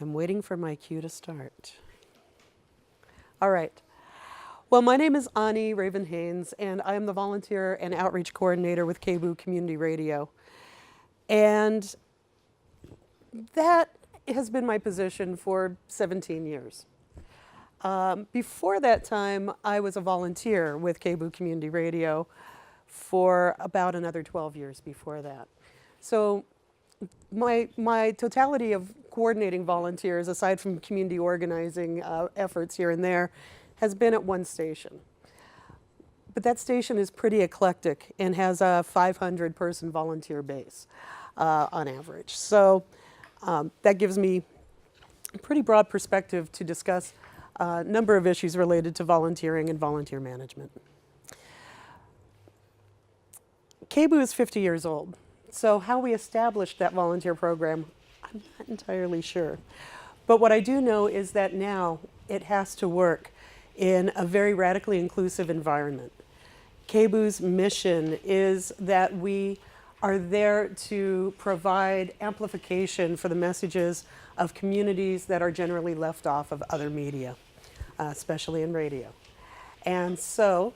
I'm waiting for my cue to start. All right. Well, my name is Ani Raven Haynes, and I am the volunteer and outreach coordinator with KBOO Community Radio. And that has been my position for 17 years. Before that time, I was a volunteer with KBOO Community Radio for about another 12 years before that. So my totality of coordinating volunteers, aside from community organizing efforts here and there, has been at one station. But that station is pretty eclectic and has a 500-person volunteer base on average. So that gives me a pretty broad perspective to discuss a number of issues related to volunteering and volunteer management. KBOO is 50 years old. So how we established that volunteer program, I'm not entirely sure. But what I do know is that now it has to work in a very radically inclusive environment. KBOO's mission is that we are there to provide amplification for the messages of communities that are generally left off of other media, especially in radio. And so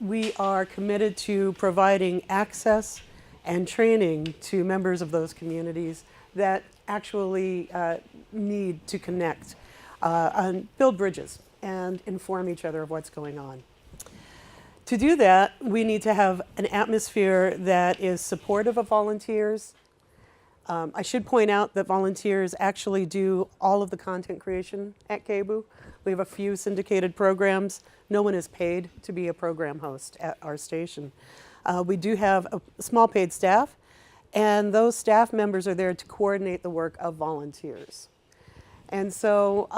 we are committed to providing access and training to members of those communities that actually need to connect and build bridges and inform each other of what's going on. To do that, we need to have an atmosphere that is supportive of volunteers. I should point out that volunteers actually do all of the content creation at KBOO. We have a few syndicated programs. No one is paid to be a program host at our station. We do have a small paid staff, and those staff members are there to coordinate the work of volunteers. And so,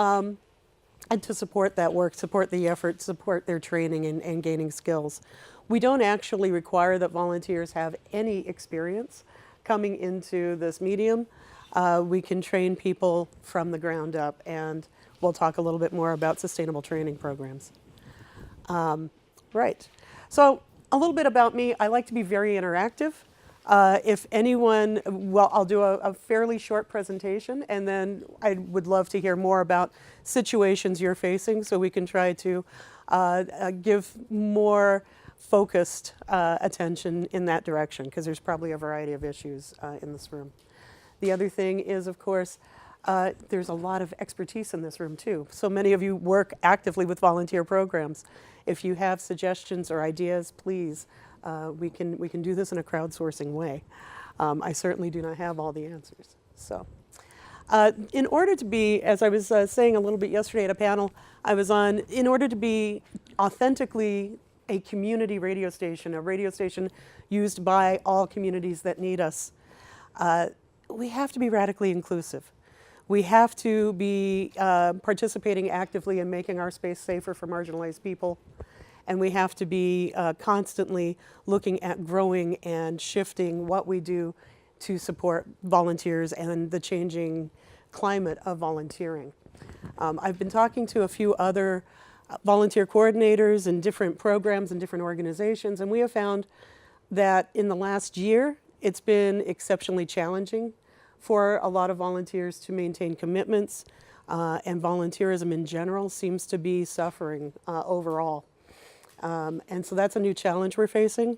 and to support that work, support the effort, support their training and gaining skills. We don't actually require that volunteers have any experience coming into this medium. We can train people from the ground up, and we'll talk a little bit more about sustainable training programs. Right. So, a little bit about me. I like to be very interactive. If anyone, well, I'll do a fairly short presentation, and then I would love to hear more about situations you're facing so we can try to give more focused attention in that direction, because there's probably a variety of issues in this room. The other thing is, of course, there's a lot of expertise in this room too. So many of you work actively with volunteer programs. If you have suggestions or ideas, please, we can do this in a crowdsourcing way. I certainly do not have all the answers. So, in order to be, as I was saying a little bit yesterday at a panel I was on, in order to be authentically a community radio station, a radio station used by all communities that need us, we have to be radically inclusive. We have to be participating actively in making our space safer for marginalized people. And we have to be constantly looking at growing and shifting what we do to support volunteers and the changing climate of volunteering. I've been talking to a few other volunteer coordinators in different programs and different organizations, and we have found that in the last year, it's been exceptionally challenging for a lot of volunteers to maintain commitments, and volunteerism in general seems to be suffering overall. And so that's a new challenge we're facing.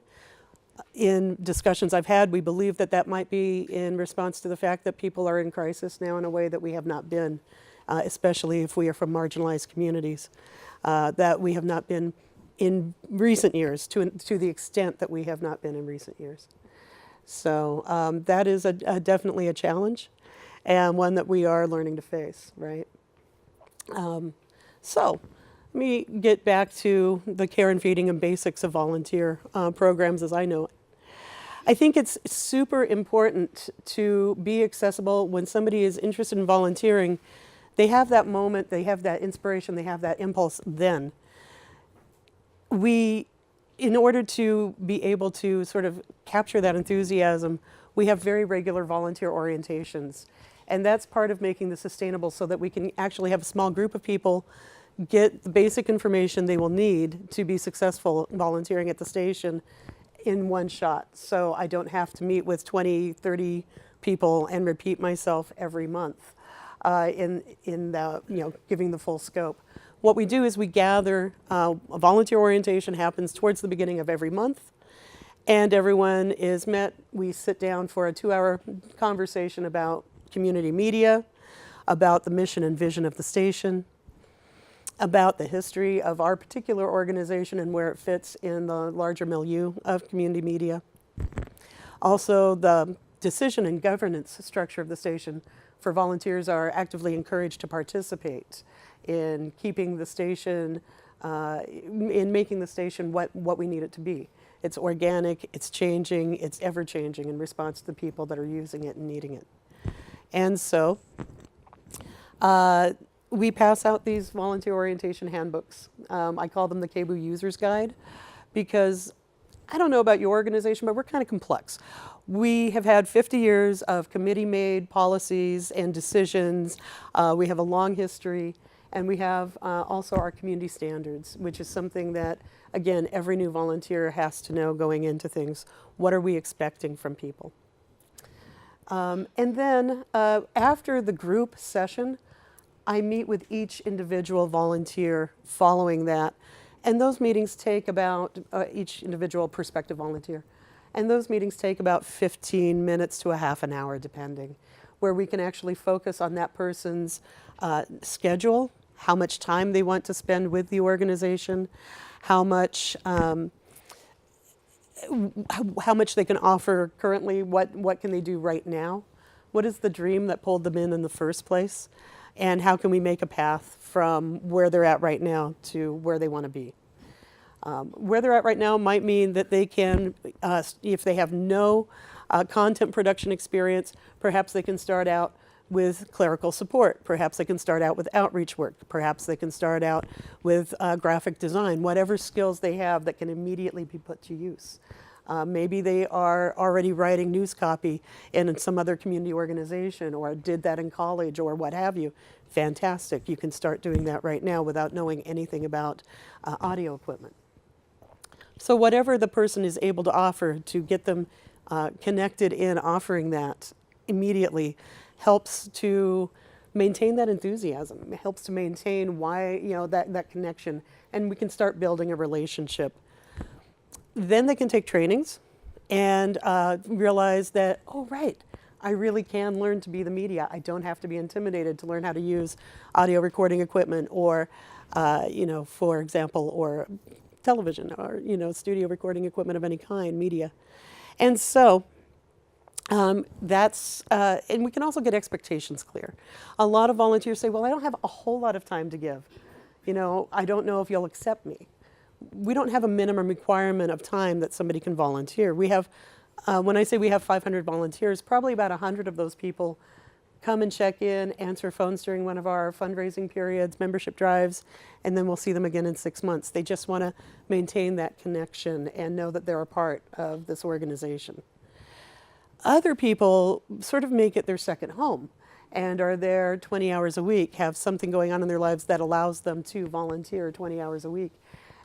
In discussions I've had, we believe that that might be in response to the fact that people are in crisis now in a way that we have not been, especially if we are from marginalized communities, that we have not been in recent years, to the extent that we have not been in recent years. So that is definitely a challenge, and one that we are learning to face, right? So let me get back to the care and feeding and basics of volunteer programs as I know it. I think it's super important to be accessible when somebody is interested in volunteering. They have that moment, they have that inspiration, they have that impulse then. In order to be able to sort of capture that enthusiasm, we have very regular volunteer orientations. And that's part of making this sustainable so that we can actually have a small group of people get the basic information they will need to be successful volunteering at the station in one shot. So I don't have to meet with 20, 30 people and repeat myself every month. in the, giving the full scope. What we do is we gather, a volunteer orientation happens towards the beginning of every month, and everyone is met. We sit down for a 2-hour conversation about community media, about the mission and vision of the station, about the history of our particular organization and where it fits in the larger milieu of community media. Also, the decision and governance structure of the station for volunteers are actively encouraged to participate in keeping the station, in making the station what we need it to be. It's organic, it's changing, it's ever changing in response to the people that are using it and needing it. And so we pass out these volunteer orientation handbooks. I call them the KBOO User's Guide because I don't know about your organization, but we're kind of complex. We have had 50 years of committee-made policies and decisions. We have a long history, and we have also our community standards, which is something that, again, every new volunteer has to know going into things. What are we expecting from people? And then after the group session, I meet with each individual volunteer following that. And those meetings take about, each individual prospective volunteer, and those meetings take about 15 minutes to a half an hour, depending, where we can actually focus on that person's schedule, how much time they want to spend with the organization, how much they can offer currently, what can they do right now, what is the dream that pulled them in the first place, and how can we make a path from where they're at right now to where they want to be. Where they're at right now might mean that they can, if they have no content production experience, perhaps they can start out with clerical support. Perhaps they can start out with outreach work. Perhaps they can start out with graphic design, whatever skills they have that can immediately be put to use. Maybe they are already writing news copy in some other community organization or did that in college or what have you. Fantastic. You can start doing that right now without knowing anything about audio equipment. So whatever the person is able to offer to get them connected in offering that immediately helps to maintain that enthusiasm. It helps to maintain why, that connection, and we can start building a relationship. Then they can take trainings and realize that, oh, right, I really can learn to be the media. I don't have to be intimidated to learn how to use audio recording equipment or, for example, or television or, studio recording equipment of any kind, media. And so and we can also get expectations clear. A lot of volunteers say, well, I don't have a whole lot of time to give. I don't know if you'll accept me. We don't have a minimum requirement of time that somebody can volunteer. We have, when I say we have 500 volunteers, probably about 100 of those people come and check in, answer phones during one of our fundraising periods, membership drives, and then we'll see them again in 6 months. They just want to maintain that connection and know that they're a part of this organization. Other people sort of make it their second home and are there 20 hours a week, have something going on in their lives that allows them to volunteer 20 hours a week.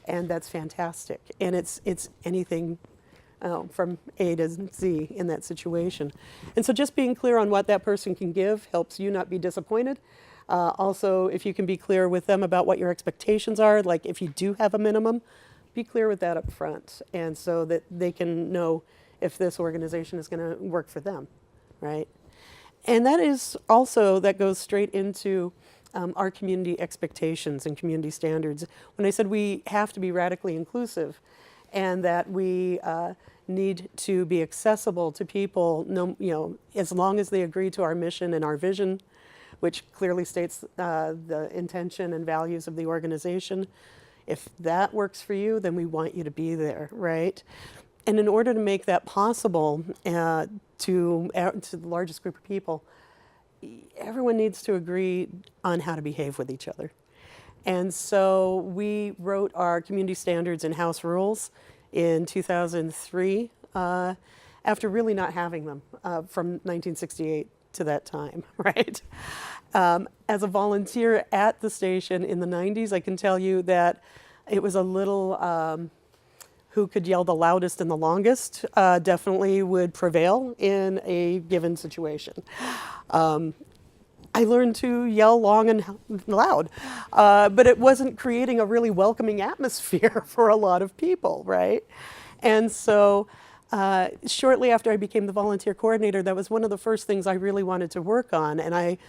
And that's fantastic. And it's anything from A to Z in that situation. And so just being clear on what that person can give helps you not be disappointed. Also, if you can be clear with them about what your expectations are, like if you do have a minimum, be clear with that up front. And so that they can know if this organization is going to work for them, right? And that is also, that goes straight into our community expectations and community standards. When I said we have to be radically inclusive and that we need to be accessible to people, as long as they agree to our mission and our vision, which clearly states the intention and values of the organization. If that works for you, then we want you to be there, right? And in order to make that possible to the largest group of people, everyone needs to agree on how to behave with each other. And so we wrote our community standards and house rules in 2003 after really not having them from 1968 to that time, right? As a volunteer at the station in the 90s, I can tell you that it was a little who could yell the loudest and the longest definitely would prevail in a given situation. I learned to yell long and loud, but it wasn't creating a really welcoming atmosphere for a lot of people, right? And so shortly after I became the volunteer coordinator, that was one of the first things I really wanted to work on. And I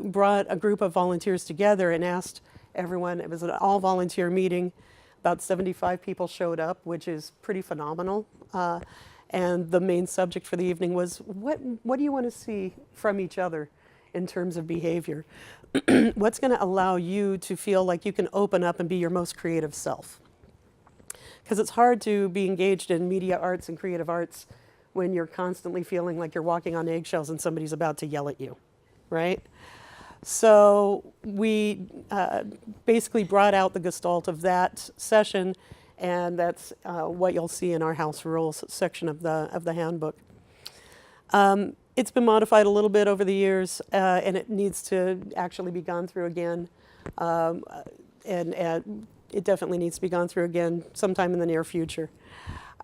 brought a group of volunteers together and asked everyone, it was an all volunteer meeting. About 75 people showed up, which is pretty phenomenal. And the main subject for the evening was, what do you want to see from each other in terms of behavior? What's going to allow you to feel like you can open up and be your most creative self? Because it's hard to be engaged in media arts and creative arts when you're constantly feeling like you're walking on eggshells and somebody's about to yell at you, right? So we basically brought out the gestalt of that session, and that's what you'll see in our house rules section of the handbook. It's been modified a little bit over the years, and it needs to actually be gone through again. And it definitely needs to be gone through again sometime in the near future.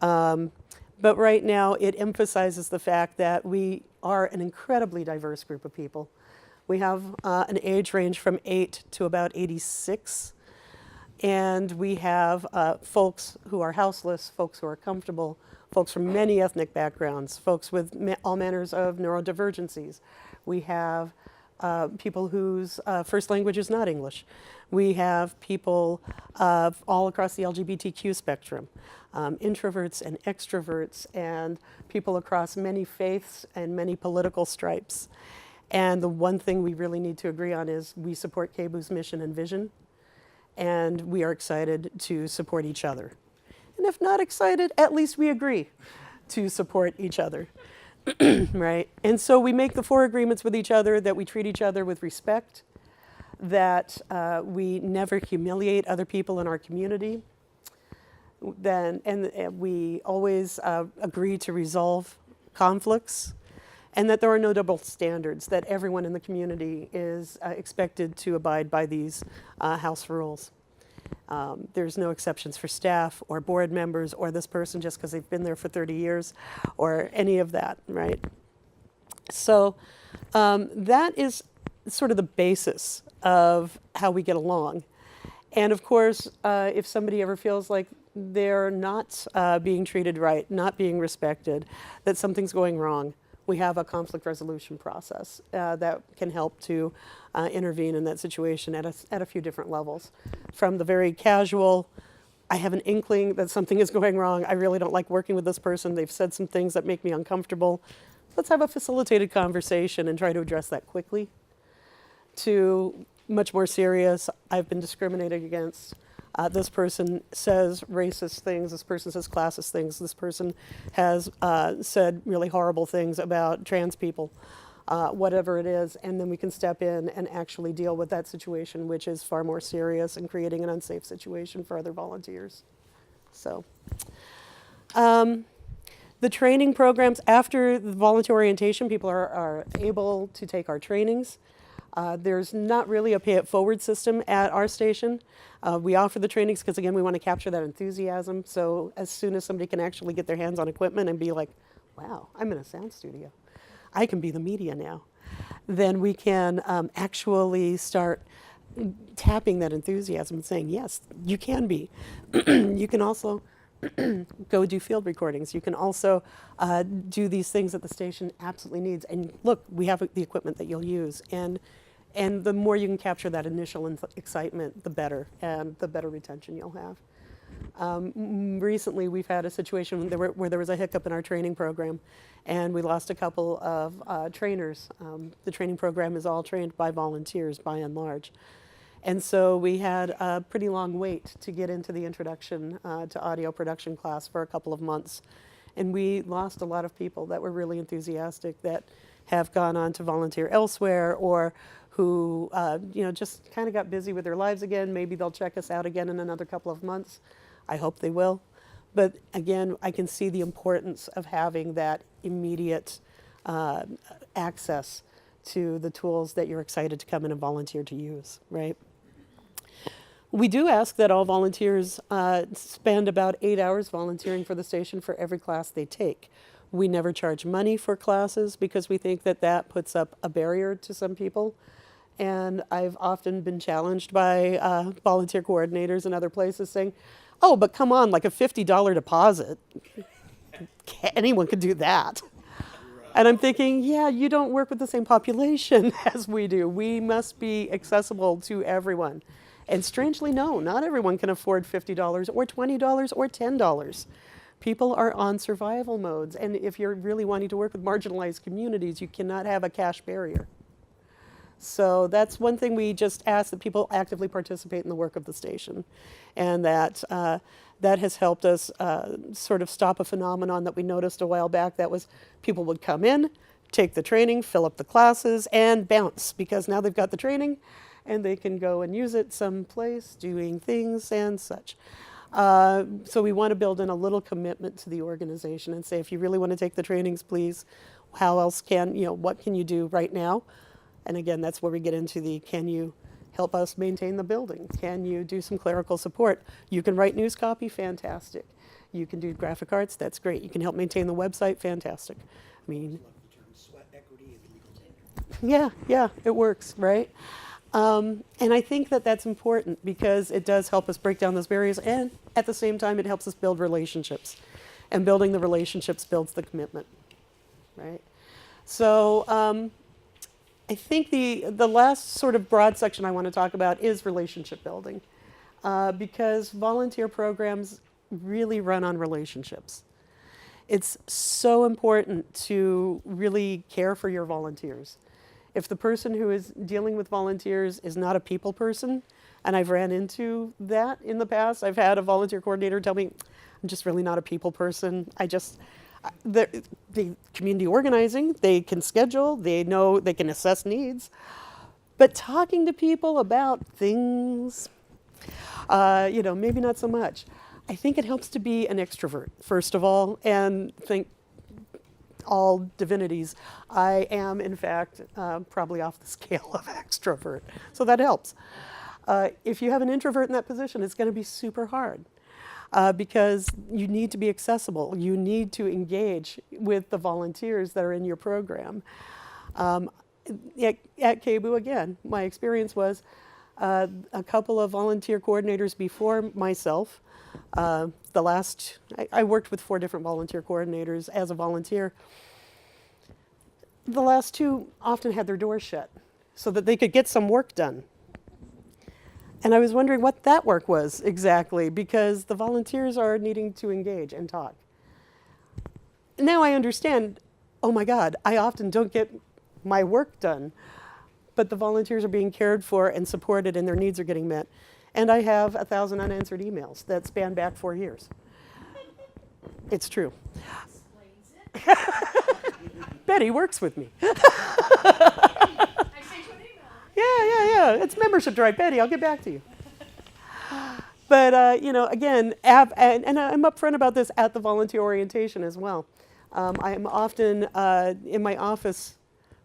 But right now, it emphasizes the fact that we are an incredibly diverse group of people. We have an age range from 8 to about 86. And we have folks who are houseless, folks who are comfortable, folks from many ethnic backgrounds, folks with all manners of neurodivergencies. We have people whose first language is not English. We have people all across the LGBTQ spectrum, introverts and extroverts, and people across many faiths and many political stripes. And the one thing we really need to agree on is we support KBOO's mission and vision, and we are excited to support each other. And if not excited, at least we agree to support each other, right? And so we make the 4 agreements with each other: that we treat each other with respect, that we never humiliate other people in our community, and we always agree to resolve conflicts, and that there are no double standards, that everyone in the community is expected to abide by these house rules. There's no exceptions for staff or board members or this person just because they've been there for 30 years or any of that, right? So that is sort of the basis of how we get along. And of course, if somebody ever feels like they're not being treated right, not being respected, that something's going wrong, we have a conflict resolution process that can help to intervene in that situation at a few different levels. From the very casual, I have an inkling that something is going wrong, I really don't like working with this person, they've said some things that make me uncomfortable, let's have a facilitated conversation and try to address that quickly, to much more serious, I've been discriminated against. This person says racist things, this person says classist things, this person has said really horrible things about trans people, whatever it is, and then we can step in and actually deal with that situation, which is far more serious and creating an unsafe situation for other volunteers. So, the training programs, after the volunteer orientation, people are able to take our trainings. There's not really a pay-it-forward system at our station. We offer the trainings because, again, we want to capture that enthusiasm. So as soon as somebody can actually get their hands on equipment and be like, wow, I'm in a sound studio, I can be the media now, then we can actually start tapping that enthusiasm and saying, yes, you can be. You can also go do field recordings. You can also do these things that the station absolutely needs. And look, we have the equipment that you'll use. And the more you can capture that initial excitement, the better, and the better retention you'll have. Recently, we've had a situation where there was a hiccup in our training program, and we lost a couple of trainers. The training program is all trained by volunteers, by and large. And so we had a pretty long wait to get into the introduction to audio production class for a couple of months. And we lost a lot of people that were really enthusiastic, that have gone on to volunteer elsewhere, or who just kind of got busy with their lives again. Maybe they'll check us out again in another couple of months. I hope they will. But again, I can see the importance of having that immediate access to the tools that you're excited to come in and volunteer to use, right? We do ask that all volunteers spend about 8 hours volunteering for the station for every class they take. We never charge money for classes because we think that that puts up a barrier to some people. And I've often been challenged by volunteer coordinators and other places saying, oh, but come on, like a $50 deposit. Anyone could do that. And I'm thinking, yeah, you don't work with the same population as we do. We must be accessible to everyone. And strangely, no, not everyone can afford $50 or $20 or $10. People are on survival modes. And if you're really wanting to work with marginalized communities, you cannot have a cash barrier. So that's one thing we just ask, that people actively participate in the work of the station. And that that has helped us sort of stop a phenomenon that we noticed a while back. That was people would come in, take the training, fill up the classes, and bounce, because now they've got the training and they can go and use it someplace, doing things and such. So we want to build in a little commitment to the organization and say, if you really want to take the trainings, please, how else can, what can you do right now? And again, that's where we get into the, can you help us maintain the building? Can you do some clerical support? You can write news copy, fantastic. You can do graphic arts, that's great. You can help maintain the website, fantastic. I mean, sweat equity and legal tender. yeah, it works, right? And I think that that's important because it does help us break down those barriers, and at the same time, it helps us build relationships. And building the relationships builds the commitment, right? So I think the last sort of broad section I want to talk about is relationship building, because volunteer programs really run on relationships. It's so important to really care for your volunteers. If the person who is dealing with volunteers is not a people person, and I've ran into that in the past, I've had a volunteer coordinator tell me, I'm just really not a people person. The community organizing, they can schedule, they know they can assess needs, but talking to people about things, maybe not so much. I think it helps to be an extrovert, first of all, and think all divinities. I am, in fact, probably off the scale of extrovert, so that helps. If you have an introvert in that position, it's going to be super hard. Because you need to be accessible. You need to engage with the volunteers that are in your program. At KBOO, again, my experience was a couple of volunteer coordinators before myself. I worked with 4 different volunteer coordinators as a volunteer. The last 2 often had their doors shut so that they could get some work done. And I was wondering what that work was exactly, because the volunteers are needing to engage and talk. Now I understand, oh my God, I often don't get my work done, but the volunteers are being cared for and supported and their needs are getting met. And I have 1,000 unanswered emails that span back 4 years. It's true. Betty works with me. Yeah. It's membership drive, Betty. I'll get back to you. But, again, and I'm upfront about this at the volunteer orientation as well. I am often in my office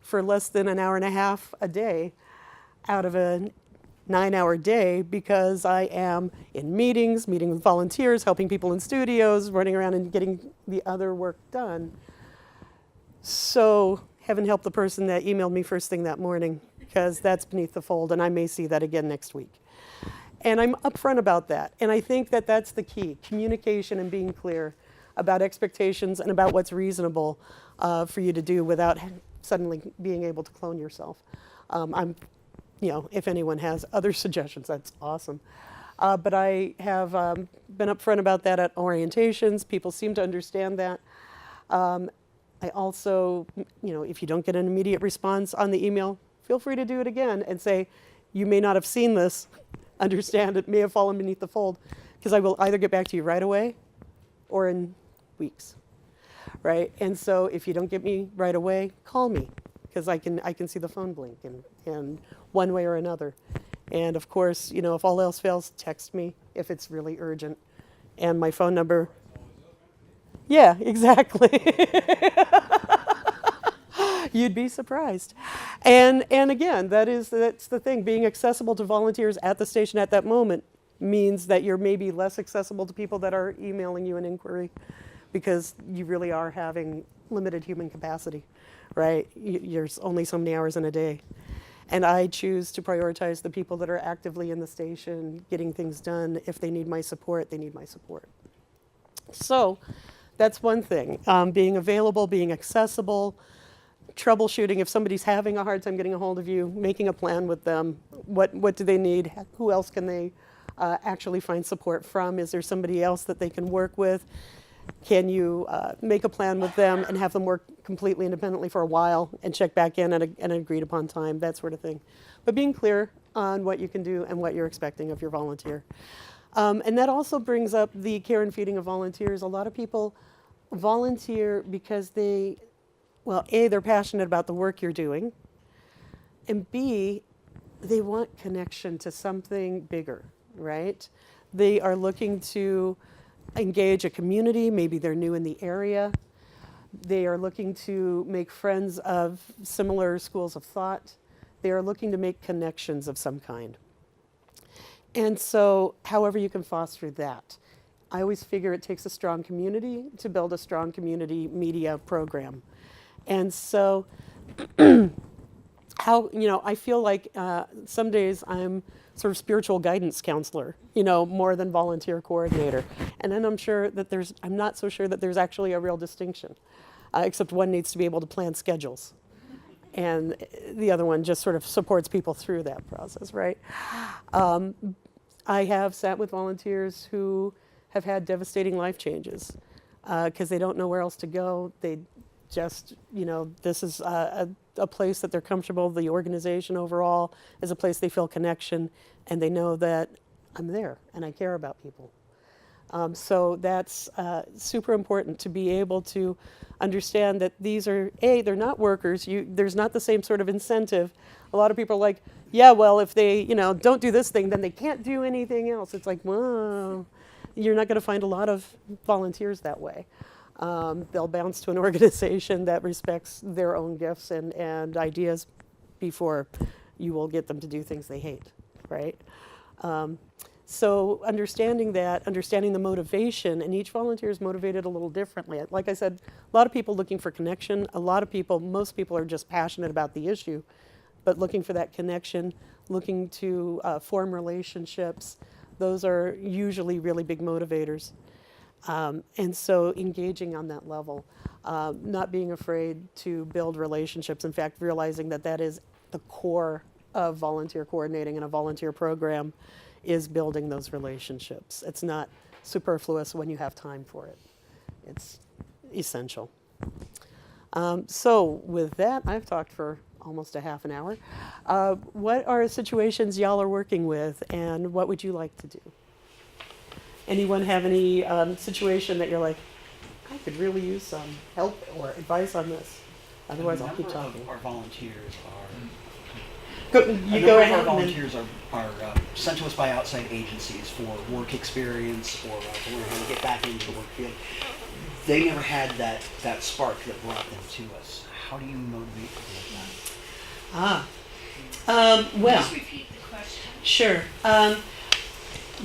for less than an hour and a half a day out of a 9-hour day because I am in meeting with volunteers, helping people in studios, running around and getting the other work done. So heaven help the person that emailed me first thing that morning, because that's beneath the fold, and I may see that again next week. And I'm upfront about that. And I think that that's the key, communication and being clear about expectations and about what's reasonable for you to do without suddenly being able to clone yourself. If anyone has other suggestions, that's awesome. But I have been upfront about that at orientations. People seem to understand that. I also, if you don't get an immediate response on the email, feel free to do it again and say, you may not have seen this, understand it may have fallen beneath the fold, because I will either get back to you right away or in weeks, right? And so if you don't get me right away, call me, because I can see the phone blink and one way or another. And of course, if all else fails, text me if it's really urgent. And my phone number, yeah, exactly. You'd be surprised. And again, that's the thing. Being accessible to volunteers at the station at that moment means that you're maybe less accessible to people that are emailing you an inquiry, because you really are having limited human capacity, right? There's only so many hours in a day. And I choose to prioritize the people that are actively in the station, getting things done. If they need my support, they need my support. So that's one thing, being available, being accessible, troubleshooting. If somebody's having a hard time getting a hold of you, making a plan with them. What do they need? Who else can they actually find support from? Is there somebody else that they can work with? Can you make a plan with them and have them work completely independently for a while and check back in at an agreed upon time, that sort of thing. But being clear on what you can do and what you're expecting of your volunteer. And that also brings up the care and feeding of volunteers. A lot of people volunteer because well, A, they're passionate about the work you're doing, and B, they want connection to something bigger, right? They are looking to engage a community. Maybe they're new in the area. They are looking to make friends of similar schools of thought. They are looking to make connections of some kind. And so, however you can foster that. I always figure it takes a strong community to build a strong community media program. And so, I feel like some days I'm sort of spiritual guidance counselor, more than volunteer coordinator. And then I'm not so sure that there's actually a real distinction, except one needs to be able to plan schedules. And the other one just sort of supports people through that process, right? I have sat with volunteers who have had devastating life changes because they don't know where else to go. They just, this is a place that they're comfortable. The organization overall is a place they feel connection, and they know that I'm there and I care about people. So that's super important to be able to understand that these are, they're not workers. There's not the same sort of incentive. A lot of people are like, yeah, well, if they, don't do this thing, then they can't do anything else. It's like, well, you're not going to find a lot of volunteers that way. They'll bounce to an organization that respects their own gifts and ideas before you will get them to do things they hate, right? So understanding that, understanding the motivation, and each volunteer is motivated a little differently. Like I said, a lot of people looking for connection. Most people are just passionate about the issue, but looking for that connection, looking to form relationships. Those are usually really big motivators. And so engaging on that level, not being afraid to build relationships. In fact, realizing that that is the core of volunteer coordinating and a volunteer program is building those relationships. It's not superfluous when you have time for it. It's essential. So with that, I've talked for almost a half an hour. What are situations y'all are working with, and what would you like to do? Anyone have any situation that you're like, I could really use some help or advice on this? Otherwise, I'll keep talking. Our volunteers are. Go ahead. Our volunteers are sent to us by outside agencies for work experience or to learn how to get back into the work field. They never had that spark that brought them to us. How do you motivate people like that? Well, Just repeat the question. sure.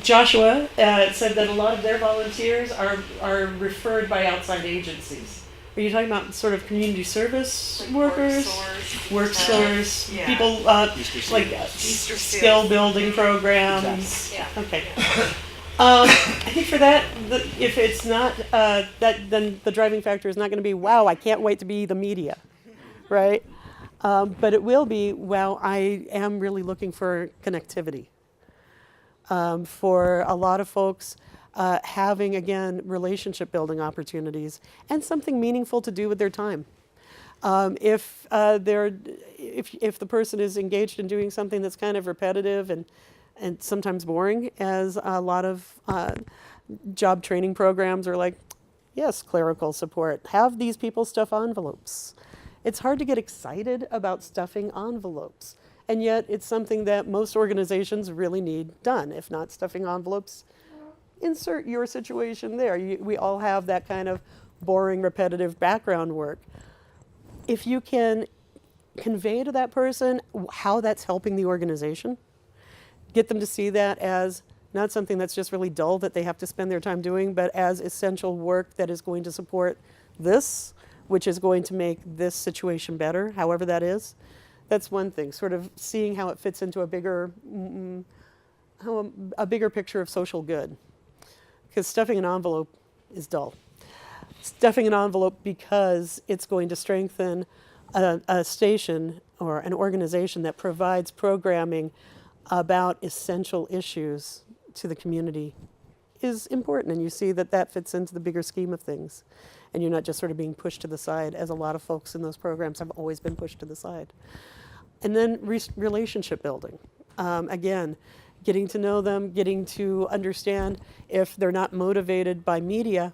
Joshua said that a lot of their volunteers are referred by outside agencies. Are you talking about sort of community service workers? Work source, yeah. people Easter like Easter skill seals. building programs. Exactly. Okay. I think for that, if it's not that, then the driving factor is not going to be, wow, I can't wait to be the media, right? But it will be, wow, I am really looking for connectivity. For a lot of folks, having, again, relationship building opportunities and something meaningful to do with their time. If the person is engaged in doing something that's kind of repetitive and sometimes boring, as a lot of job training programs are like, yes, clerical support, have these people stuff envelopes. It's hard to get excited about stuffing envelopes. And yet it's something that most organizations really need done. If not stuffing envelopes, insert your situation there. We all have that kind of boring, repetitive background work. If you can convey to that person how that's helping the organization, get them to see that as not something that's just really dull that they have to spend their time doing, but as essential work that is going to support this, which is going to make this situation better, however that is, That's one thing, sort of seeing how it fits into a bigger, a bigger picture of social good. Because stuffing an envelope is dull. Stuffing an envelope because it's going to strengthen a station or an organization that provides programming about essential issues to the community is important. And you see that that fits into the bigger scheme of things. And you're not just sort of being pushed to the side, as a lot of folks in those programs have always been pushed to the side. And then relationship building. Again, getting to know them, getting to understand if they're not motivated by media,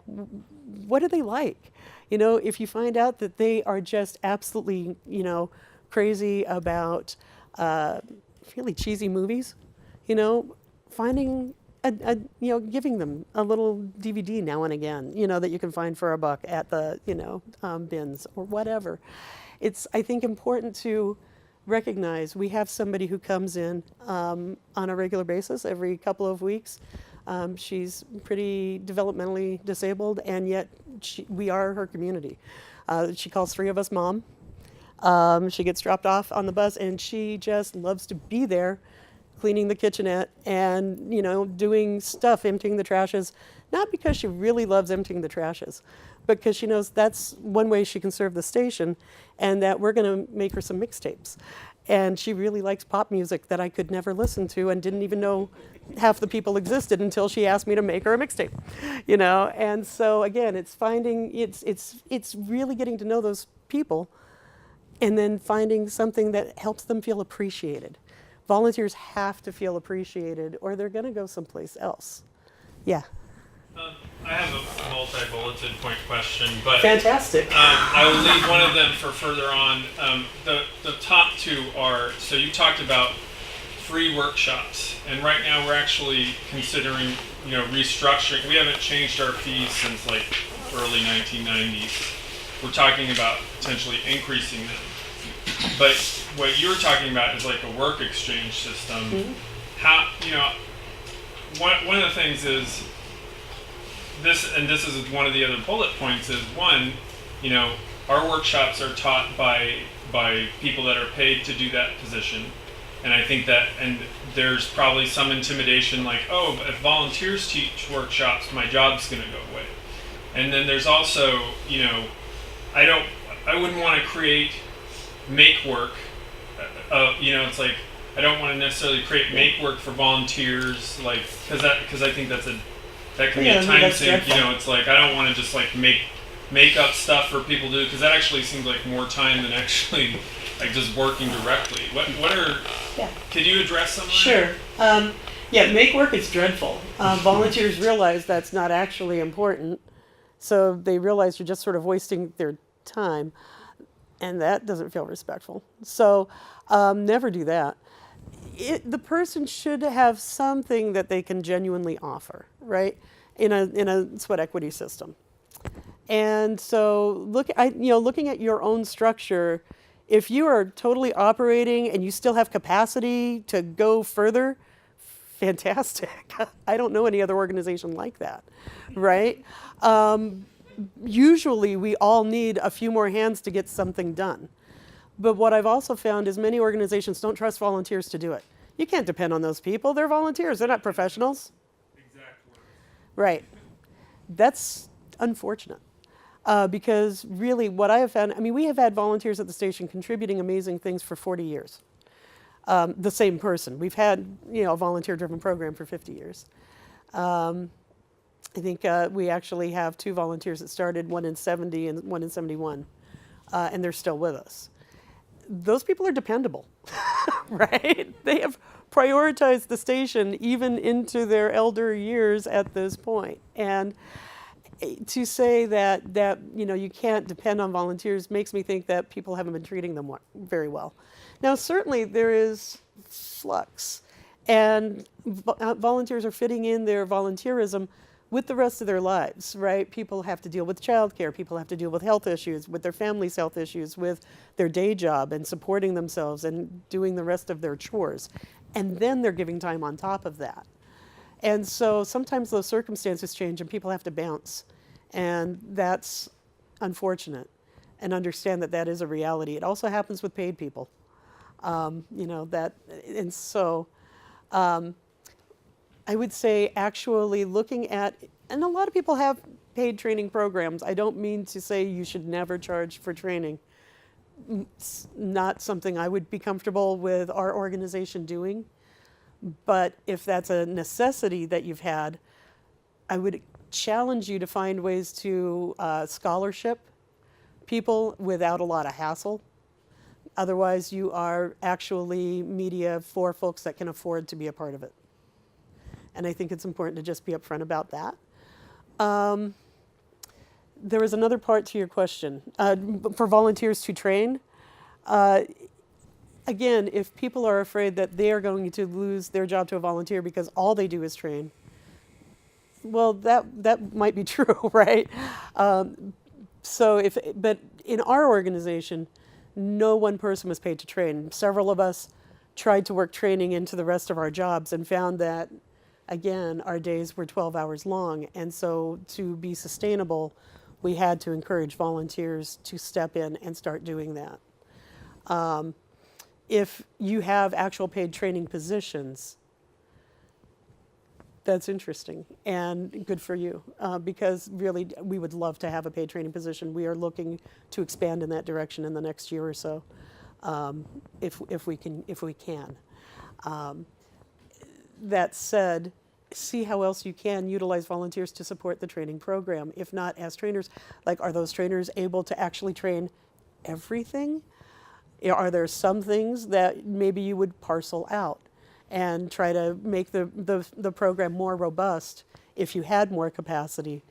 what do they like? You know, if you find out that they are just absolutely, you know, crazy about really cheesy movies, you know, finding you know, giving them a little DVD now and again, you know, that you can find for $1 at the, you know, bins or whatever. It's, I think, important to recognize we have somebody who comes in on a regular basis every couple of weeks. She's pretty developmentally disabled, and yet we are her community. She calls 3 of us mom. She gets dropped off on the bus, and she just loves to be there, cleaning the kitchenette and, you know, doing stuff, emptying the trashes, not because she really loves emptying the trashes, but because she knows that's one way she can serve the station, and that we're going to make her some mixtapes. And she really likes pop music that I could never listen to and didn't even know half the people existed until she asked me to make her a mixtape, you know? And so again, it's finding, it's really getting to know those people and then finding something that helps them feel appreciated. Volunteers have to feel appreciated or they're going to go someplace else. Yeah. I have a multi-bulleted point question, but fantastic. I will leave one of them for further on. The top 2 are, so you talked about free workshops, and right now we're actually considering, you know, restructuring. We haven't changed our fees since like early 1990s. We're talking about potentially increasing them. But what you're talking about is like a work exchange system. Mm-hmm. How, you know, one of the things is this, and this is one of the other bullet points, is one, you know, our workshops are taught by people that are paid to do that position. And I think that, and there's probably some intimidation like, oh, if volunteers teach workshops, my job's going to go away. And then there's also, you know, I wouldn't want to create make work. You know, it's like, I don't want to necessarily create make work for volunteers, like, because I think that can be a time sink. You know, it's like, I don't want to just like make up stuff for people to do, because that actually seems like more time than actually like just working directly. What are? Yeah. Could you address some of that? Sure. Yeah, make work is dreadful. Volunteers realize that's not actually important, so they realize you're just sort of wasting their time, and that doesn't feel respectful. So never do that. The person should have something that they can genuinely offer, right? In a sweat equity system. And so looking at your own structure, if you are totally operating and you still have capacity to go further, fantastic. I don't know any other organization like that, right? Usually we all need a few more hands to get something done. But what I've also found is many organizations don't trust volunteers to do it. You can't depend on those people. They're volunteers. They're not professionals. Exact words. Right. That's unfortunate. Because really what I have found, I mean, we have had volunteers at the station contributing amazing things for 40 years. The same person. We've had, a volunteer-driven program for 50 years. I think we actually have 2 volunteers that started, one in 70 and one in 71, and they're still with us. Those people are dependable, right? They have prioritized the station even into their elder years at this point. And to say that you can't depend on volunteers makes me think that people haven't been treating them very well. Now, certainly there is Flux, and volunteers are fitting in their volunteerism with the rest of their lives, right? People have to deal with childcare, people have to deal with health issues, with their family's health issues, with their day job and supporting themselves and doing the rest of their chores. And then they're giving time on top of that. And so sometimes those circumstances change and people have to bounce. And that's unfortunate. And understand that that is a reality. It also happens with paid people. You know, that, and so I would say actually looking at, and a lot of people have paid training programs. I don't mean to say you should never charge for training. It's not something I would be comfortable with our organization doing. But if that's a necessity that you've had, I would challenge you to find ways to scholarship people without a lot of hassle. Otherwise, you are actually media for folks that can afford to be a part of it. And I think it's important to just be upfront about that. There was another part to your question. For volunteers to train, again, if people are afraid that they are going to lose their job to a volunteer because all they do is train, well, that might be true, right? But in our organization, no one person was paid to train. Several of us tried to work training into the rest of our jobs and found that, again, our days were 12 hours long. And so to be sustainable, we had to encourage volunteers to step in and start doing that. If you have actual paid training positions, that's interesting and good for you, because really we would love to have a paid training position. We are looking to expand in that direction in the next year or so, if we can. That said, see how else you can utilize volunteers to support the training program. If not as trainers, like, are those trainers able to actually train everything? Are there some things that maybe you would parcel out and try to make the program more robust if you had more capacity?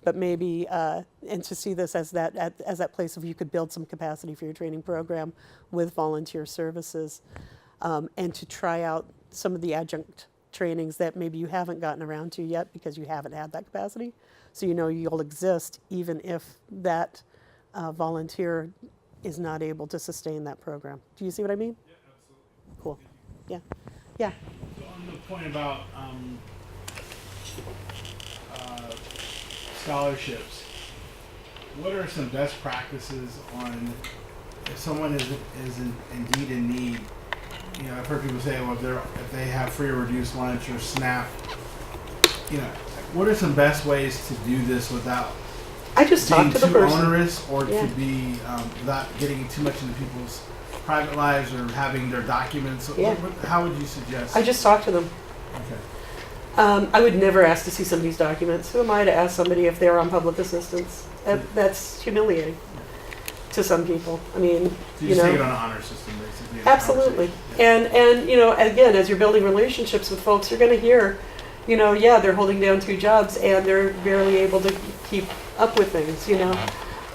But maybe, and to see this as that place of you could build some capacity for your training program with volunteer services, and to try out some of the adjunct trainings that maybe you haven't gotten around to yet because you haven't had that capacity. So you know you'll exist even if that volunteer is not able to sustain that program. Do you see what I mean? Yeah, absolutely. Cool. Yeah. Yeah. So on the point about scholarships, what are some best practices on if someone is indeed in need? You know, I've heard people say, well, if they have free or reduced lunch or SNAP, you know, what are some best ways to do this without I just being talked to the too person. onerous, or Yeah. to be without getting too much into people's private lives or having their documents? Yeah. How would you suggest? I just talked to them. Okay. I would never ask to see somebody's documents. Who am I to ask somebody if they're on public assistance? That's humiliating to some people. I mean, So you you just take it know, on an honor system, basically. absolutely. Yeah. And you know, again, as you're building relationships with folks, you're going to hear, you know, yeah, they're holding down 2 jobs and they're barely able to keep up with things, you know.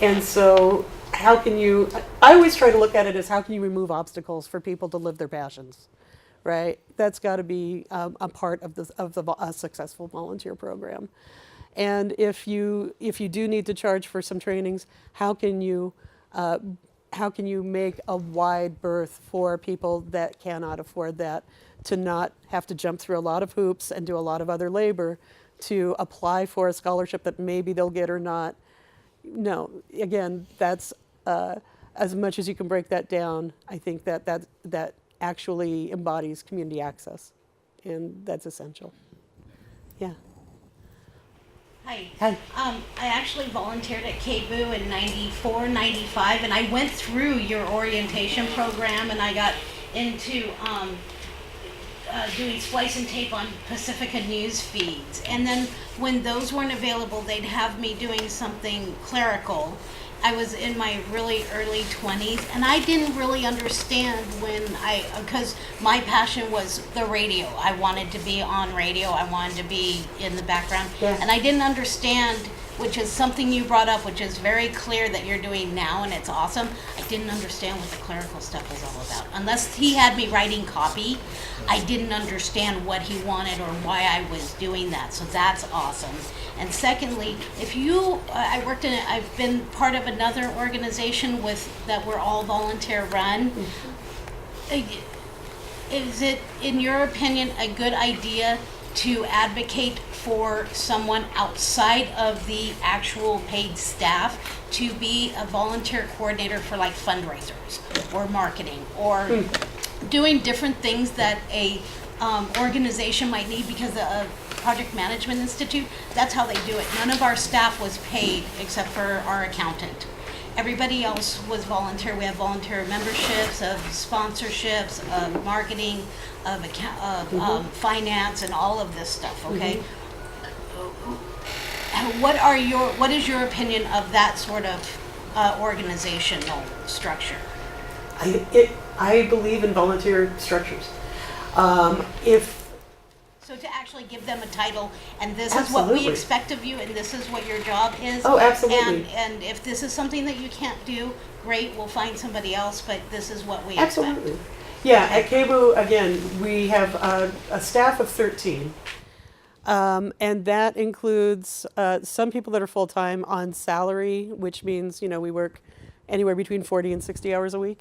And so how can you, I always try to look at it as how can you remove obstacles for people to live their passions, right? That's got to be a part of a successful volunteer program. And if you do need to charge for some trainings, how can you make a wide berth for people that cannot afford that, to not have to jump through a lot of hoops and do a lot of other labor to apply for a scholarship that maybe they'll get or not? No, again, that's as much as you can break that down. I think that actually embodies community access, and that's essential. Yeah. Hi. Hi. I actually volunteered at KBOO in 94, 95, and I went through your orientation program, and I got into doing splice and tape on Pacifica news feeds. And then when those weren't available, they'd have me doing something clerical. I was in my really early 20s, and I didn't really understand because my passion was the radio. I wanted to be on radio. I wanted to be in the background. Yeah. And I didn't understand, which is something you brought up, which is very clear that you're doing now, and it's awesome. I didn't understand what the clerical stuff was all about. Unless he had me writing copy, I didn't understand what he wanted or why I was doing that. So that's awesome. And secondly, I've been part of another organization that we're all volunteer run. Is it, in your opinion, a good idea to advocate for someone outside of the actual paid staff to be a volunteer coordinator for like fundraisers or marketing or doing different things that a organization might need because a project management institute, that's how they do it. None of our staff was paid except for our accountant. Everybody else was volunteer. We have volunteer memberships, of sponsorships, of marketing, of finance, and all of this stuff. Okay. What is your opinion of that sort of organizational structure? I believe in volunteer structures. So to actually give them a title, and this is what we Absolutely. expect of you, and this is what your job is. Oh, absolutely. And if this is something that you can't do, great, we'll find somebody else, but this is what we Absolutely. expect. Yeah, at KBOO, again, we have a staff of 13. And that includes some people that are full-time on salary, which means, we work anywhere between 40 and 60 hours a week.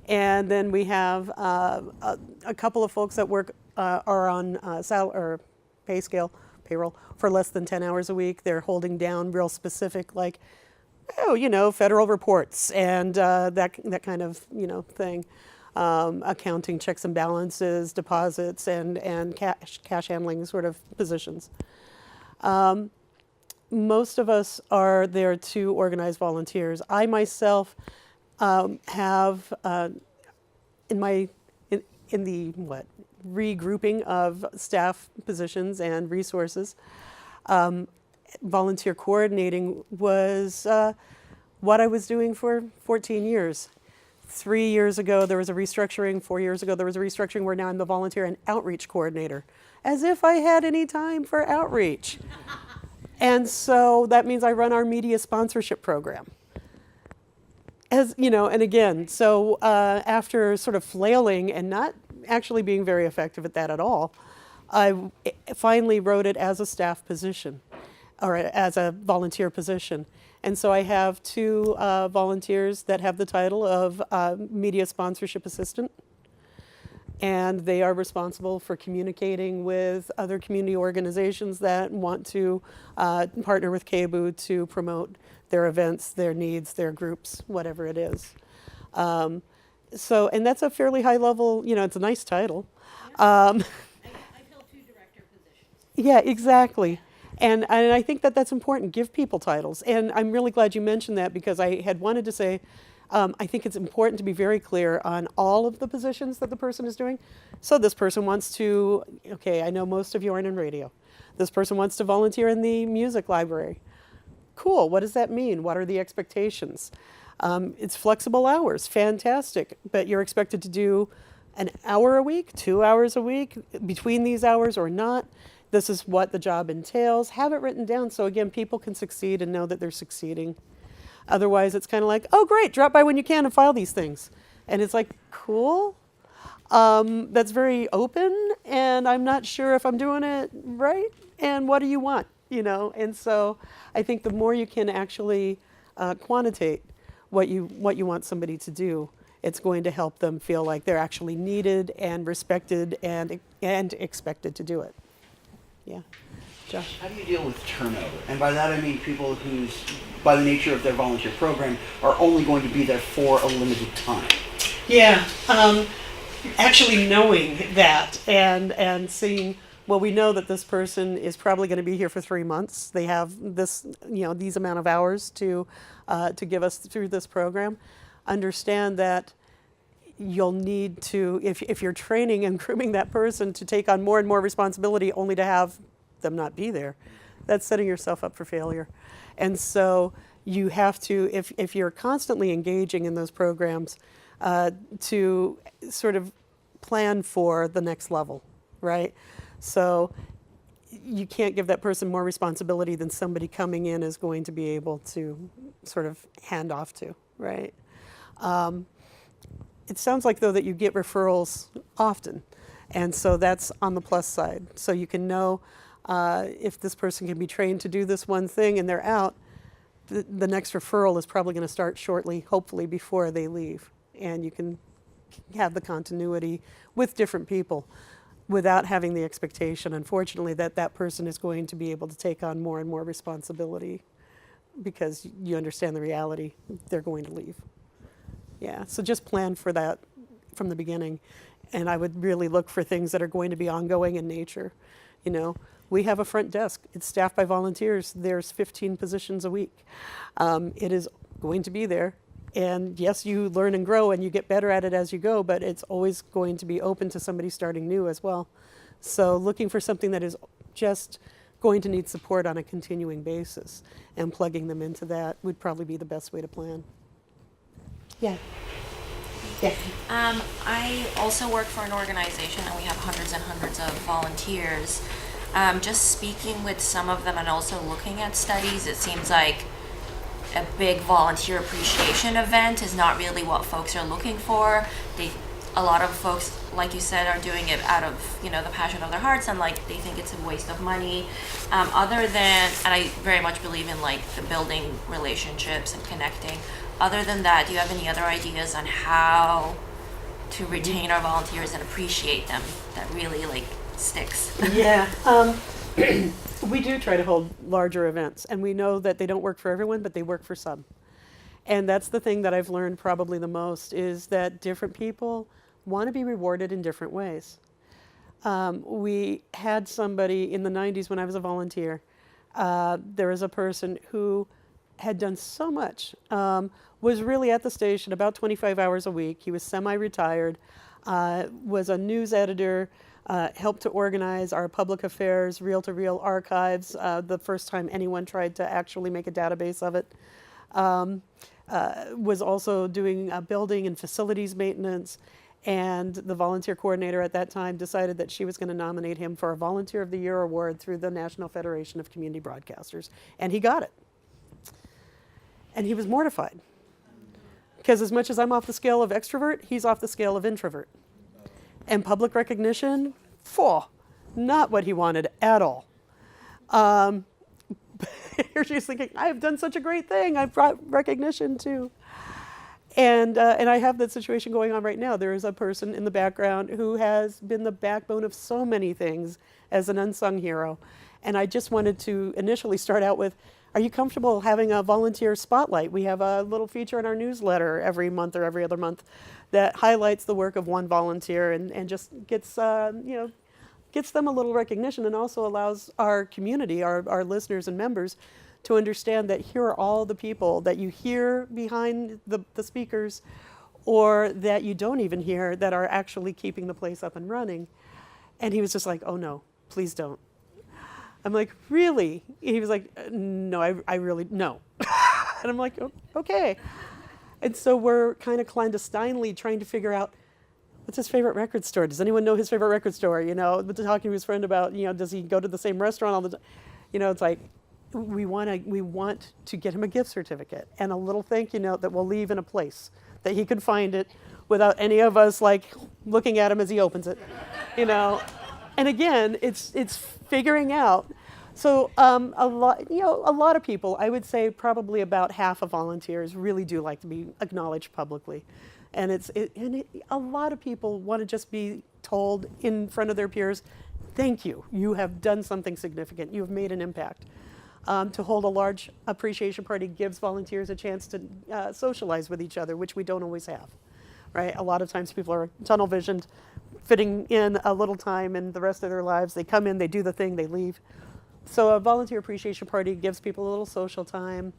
And then we have a couple of folks that work are on payroll for less than 10 hours a week. They're holding down real specific, like, federal reports and that kind of, thing. Accounting, checks and balances, deposits, and cash handling sort of positions. Most of us are there to organize volunteers. I myself have in the regrouping of staff positions and resources, volunteer coordinating was what I was doing for 14 years. 3 years ago, there was a restructuring. 4 years ago, there was a restructuring where now I'm the volunteer and outreach coordinator. As if I had any time for outreach. And so that means I run our media sponsorship program. And again, so after sort of flailing and not actually being very effective at that at all, I finally wrote it as a staff position, or as a volunteer position. And so I have 2 volunteers that have the title of media sponsorship assistant. And they are responsible for communicating with other community organizations that want to partner with KBOO to promote their events, their needs, their groups, whatever it is. And that's a fairly high level, it's a nice title. I filled 2 director positions. Yeah, exactly. And I think that that's important. Give people titles. And I'm really glad you mentioned that, because I had wanted to say, I think it's important to be very clear on all of the positions that the person is doing. So this person wants to, I know most of you aren't in radio. This person wants to volunteer in the music library. Cool, what does that mean? What are the expectations? It's flexible hours, fantastic. But you're expected to do an hour a week, 2 hours a week, between these hours or not. This is what the job entails. Have it written down so, again, people can succeed and know that they're succeeding. Otherwise, it's kind of like, oh, great, drop by when you can and file these things. And it's like, cool. That's very open, and I'm not sure if I'm doing it right. And what do you want? And so I think the more you can actually quantitate what you want somebody to do, it's going to help them feel like they're actually needed and respected and expected to do it. Yeah. Josh? How do you deal with turnover? And by that I mean people who's, by the nature of their volunteer program, are only going to be there for a limited time. Yeah. Actually knowing that and seeing, well, we know that this person is probably going to be here for 3 months. They have this, these amount of hours to give us through this program. Understand that you'll need to, if you're training and grooming that person to take on more and more responsibility only to have them not be there, that's setting yourself up for failure. And so you have to, if you're constantly engaging in those programs, to sort of plan for the next level, right? So you can't give that person more responsibility than somebody coming in is going to be able to sort of hand off to, right? It sounds like, though, that you get referrals often, and so that's on the plus side. So you can know if this person can be trained to do this one thing and they're out, the next referral is probably going to start shortly, hopefully before they leave. And you can have the continuity with different people without having the expectation, unfortunately, that that person is going to be able to take on more and more responsibility, because you understand the reality, they're going to leave. Yeah, so just plan for that from the beginning. And I would really look for things that are going to be ongoing in nature. You know, we have a front desk. It's staffed by volunteers. There's 15 positions a week. It is going to be there. And yes, you learn and grow and you get better at it as you go, but it's always going to be open to somebody starting new as well. So looking for something that is just going to need support on a continuing basis and plugging them into that would probably be the best way to plan. Yeah. Yeah. I also work for an organization and we have hundreds and hundreds of volunteers. Just speaking with some of them and also looking at studies, it seems like a big volunteer appreciation event is not really what folks are looking for. A lot of folks, like you said, are doing it out of, the passion of their hearts, and like they think it's a waste of money. Other than, and I very much believe in like the building relationships and connecting. Other than that, do you have any other ideas on how to retain our volunteers and appreciate them that really like sticks? Yeah. We do try to hold larger events, and we know that they don't work for everyone, but they work for some. And that's the thing that I've learned probably the most, is that different people want to be rewarded in different ways. We had somebody in the 90s when I was a volunteer. There was a person who had done so much, was really at the station about 25 hours a week. He was semi-retired, was a news editor, helped to organize our public affairs reel-to-reel archives, the first time anyone tried to actually make a database of it. Was also doing building and facilities maintenance, and the volunteer coordinator at that time decided that she was going to nominate him for a Volunteer of the Year award through the National Federation of Community Broadcasters, and he got it. And he was mortified, because as much as I'm off the scale of extrovert, he's off the scale of introvert. And public recognition, not what he wanted at all. You're just thinking, I've done such a great thing. I've brought recognition too. And I have that situation going on right now. There is a person in the background who has been the backbone of so many things as an unsung hero. And I just wanted to initially start out with, are you comfortable having a volunteer spotlight? We have a little feature in our newsletter every month or every other month that highlights the work of one volunteer and just gets, gets them a little recognition, and also allows our community, our listeners and members, to understand that here are all the people that you hear behind the speakers, or that you don't even hear, that are actually keeping the place up and running. And he was just like, oh no, please don't. I'm like, really? He was like, no, I really, no. And I'm like, okay. And so we're kind of clandestinely trying to figure out, what's his favorite record store? Does anyone know his favorite record store? Talking to his friend about, does he go to the same restaurant all the time? It's like, we want to get him a gift certificate and a little thank you note that we'll leave in a place that he can find it without any of us like looking at him as he opens it, And again, it's figuring out. So a lot of people, I would say probably about half of volunteers really do like to be acknowledged publicly. And a lot of people want to just be told in front of their peers, thank you, you have done something significant, you have made an impact. To hold a large appreciation party gives volunteers a chance to socialize with each other, which we don't always have, right? A lot of times people are tunnel visioned, fitting in a little time in the rest of their lives. They come in, they do the thing, they leave. So a volunteer appreciation party gives people a little social time,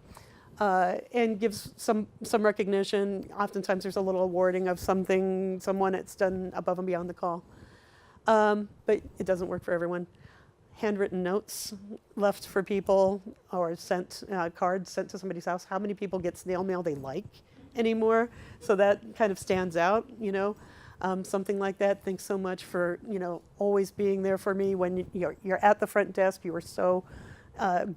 and gives some recognition. Oftentimes there's a little awarding of someone that's done above and beyond the call. But it doesn't work for everyone. Handwritten notes left for people, or cards sent to somebody's house. How many people get snail mail they like anymore? So that kind of stands out, something like that. Thanks so much for, always being there for me when you're at the front desk. You were so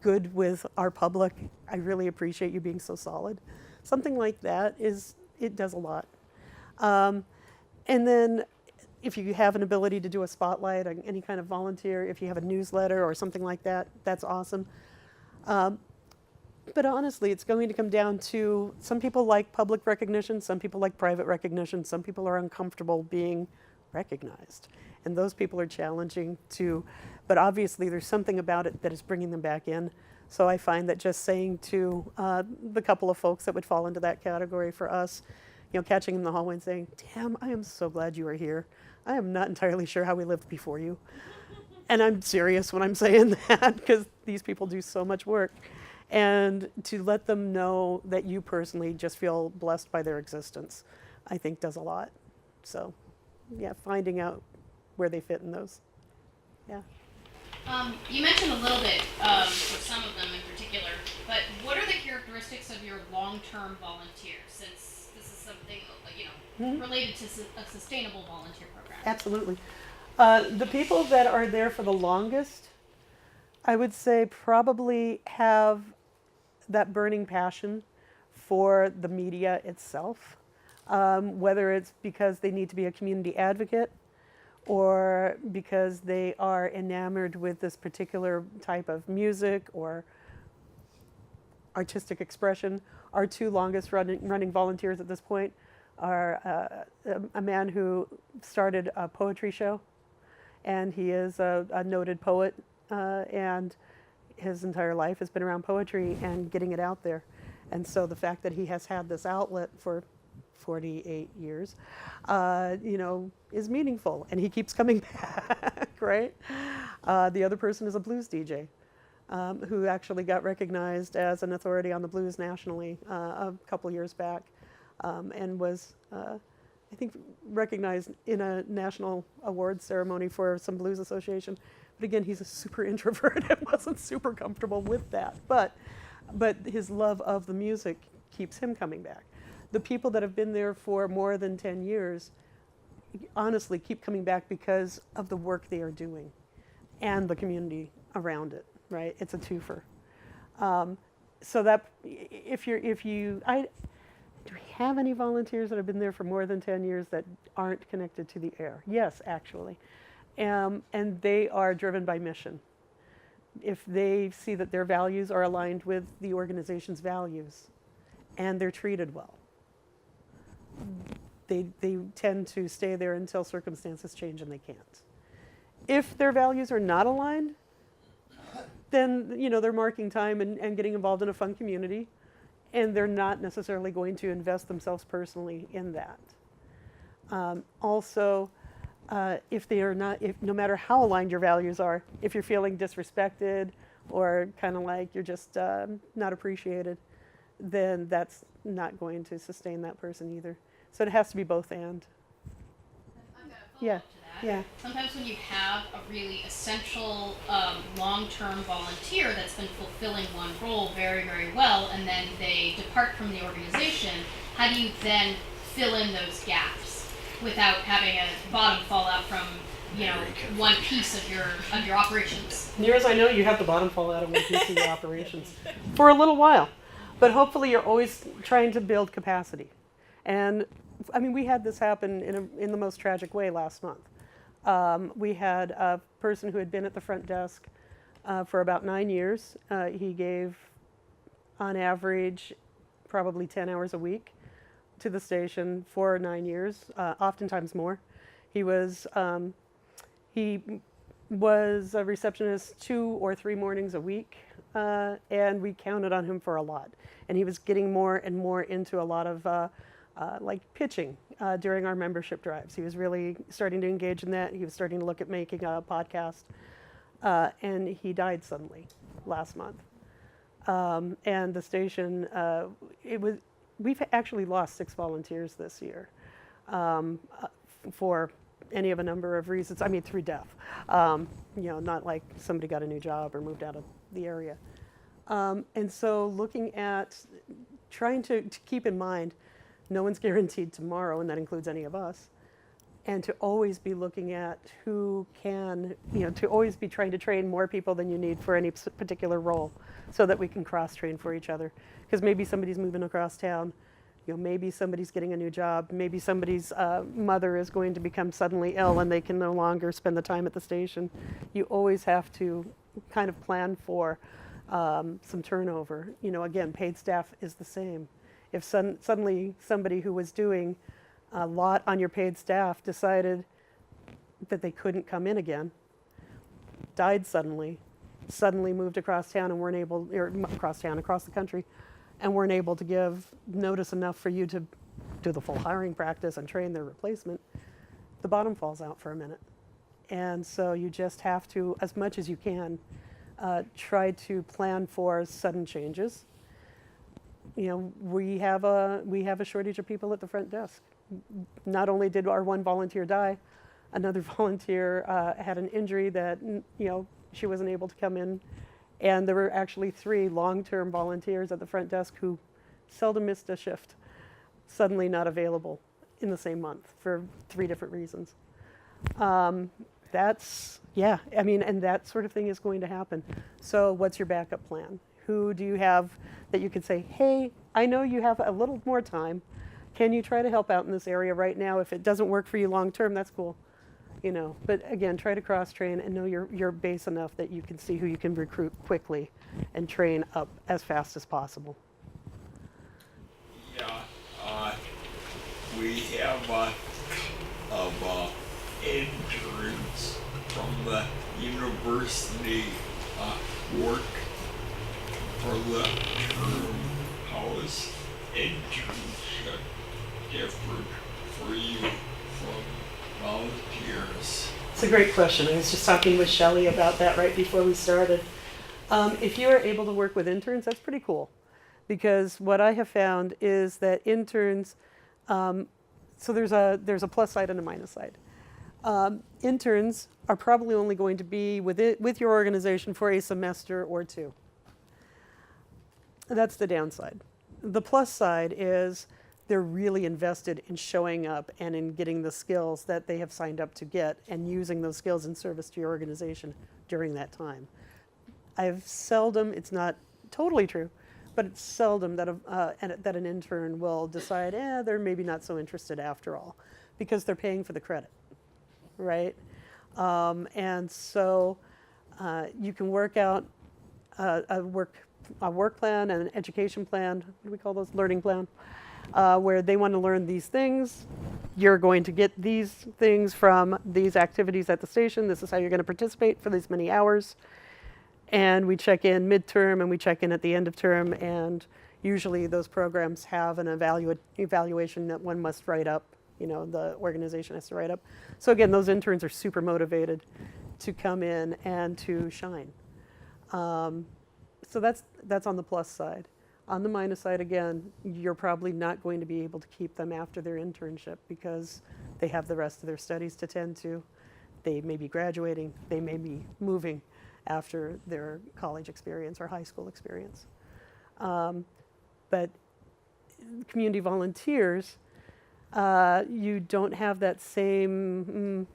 good with our public. I really appreciate you being so solid. Something like that it does a lot. And then if you have an ability to do a spotlight, or any kind of volunteer, if you have a newsletter or something like that, that's awesome. But honestly, it's going to come down to, some people like public recognition, some people like private recognition, some people are uncomfortable being recognized. And those people are challenging too. But obviously there's something about it that is bringing them back in. So I find that just saying to the couple of folks that would fall into that category for us, catching him in the hallway and saying, "Damn, I am so glad you are here. I am not entirely sure how we lived before you." And I'm serious when I'm saying that, because these people do so much work. And to let them know that you personally just feel blessed by their existence, I think does a lot. So, yeah, finding out where they fit in those. Yeah. You mentioned a little bit for some of them in particular, but what are the characteristics of your long-term volunteers, since this is something related to a sustainable volunteer program? Absolutely. The people that are there for the longest, I would say probably have that burning passion for the media itself, whether it's because they need to be a community advocate or because they are enamored with this particular type of music or artistic expression. Our two longest running volunteers at this point are a man who started a poetry show, and he is a noted poet, and his entire life has been around poetry and getting it out there. And so the fact that he has had this outlet for 48 years, is meaningful, and he keeps coming back, right? The other person is a blues DJ, who actually got recognized as an authority on the blues nationally a couple years back, and was, I think, recognized in a national awards ceremony for some blues association. But again, he's a super introvert and wasn't super comfortable with that. But his love of the music keeps him coming back. The people that have been there for more than 10 years honestly keep coming back because of the work they are doing and the community around it, right? It's a twofer. So that do we have any volunteers that have been there for more than 10 years that aren't connected to the air? Yes, actually. And they are driven by mission. If they see that their values are aligned with the organization's values and they're treated well, they tend to stay there until circumstances change and they can't. If their values are not aligned, then they're marking time and getting involved in a fun community, and they're not necessarily going to invest themselves personally in that. Also, if no matter how aligned your values are, if you're feeling disrespected or kind of like you're just not appreciated, then that's not going to sustain that person either. So it has to be both and. I've got a follow-up Yeah. to that. Yeah. Sometimes when you have a really essential long-term volunteer that's been fulfilling one role very, very well, and then they depart from the organization, how do you then fill in those gaps without having a bottom fall out from one piece of your operations? Near as I know, you have the bottom fall out of one piece of your operations for a little while. But hopefully you're always trying to build capacity. And I mean, we had this happen in the most tragic way last month. We had a person who had been at the front desk for about 9 years. He gave, on average, probably 10 hours a week to the station for 9 years, oftentimes more. He was a receptionist 2 or 3 mornings a week, and we counted on him for a lot. And he was getting more and more into a lot of like pitching during our membership drives. He was really starting to engage in that. He was starting to look at making a podcast, and he died suddenly last month. And the station, we've actually lost 6 volunteers this year for any of a number of reasons. I mean, through death. Not like somebody got a new job or moved out of the area. And so looking at trying to keep in mind, no one's guaranteed tomorrow, and that includes any of us, and to always be looking at who can, to always be trying to train more people than you need for any particular role so that we can cross-train for each other. Because maybe somebody's moving across town, maybe somebody's getting a new job, maybe somebody's mother is going to become suddenly ill and they can no longer spend the time at the station. You always have to kind of plan for some turnover. Again, paid staff is the same. If suddenly somebody who was doing a lot on your paid staff decided that they couldn't come in again, died suddenly moved across town and weren't able, or across the country, and weren't able to give notice enough for you to do the full hiring practice and train their replacement, the bottom falls out for a minute. And so you just have to, as much as you can, try to plan for sudden changes. You know, we have a shortage of people at the front desk. Not only did our one volunteer die, another volunteer had an injury that, you know, she wasn't able to come in. And there were actually 3 long-term volunteers at the front desk who seldom missed a shift, suddenly not available in the same month for 3 different reasons. Yeah, I mean, and that sort of thing is going to happen. So what's your backup plan? Who do you have that you can say, hey, I know you have a little more time. Can you try to help out in this area right now? If it doesn't work for you long term, that's cool. You know, but again, try to cross train and know your base enough that you can see who you can recruit quickly and train up as fast as possible. Yeah, we have of interns from the university work for the term. How is internship different for you from volunteers? It's a great question. I was just talking with Shelley about that right before we started. If you are able to work with interns, that's pretty cool. Because what I have found is that interns, so there's a plus side and a minus side. Interns are probably only going to be with your organization for a semester or 2. That's the downside. The plus side is they're really invested in showing up and in getting the skills that they have signed up to get and using those skills in service to your organization during that time. I've seldom, it's not totally true, but it's seldom that that an intern will decide, they're maybe not so interested after all, because they're paying for the credit, right? And so you can work out a work plan and an education plan. What do we call those? Learning plan, where they want to learn these things. You're going to get these things from these activities at the station. This is how you're going to participate for these many hours. And we check in midterm and we check in at the end of term. And usually those programs have an evaluation that one must write up. You know, the organization has to write up. So again, those interns are super motivated to come in and to shine. So that's on the plus side. On the minus side, again, you're probably not going to be able to keep them after their internship because they have the rest of their studies to tend to. They may be graduating, they may be moving after their college experience or high school experience. But community volunteers, you don't have that same,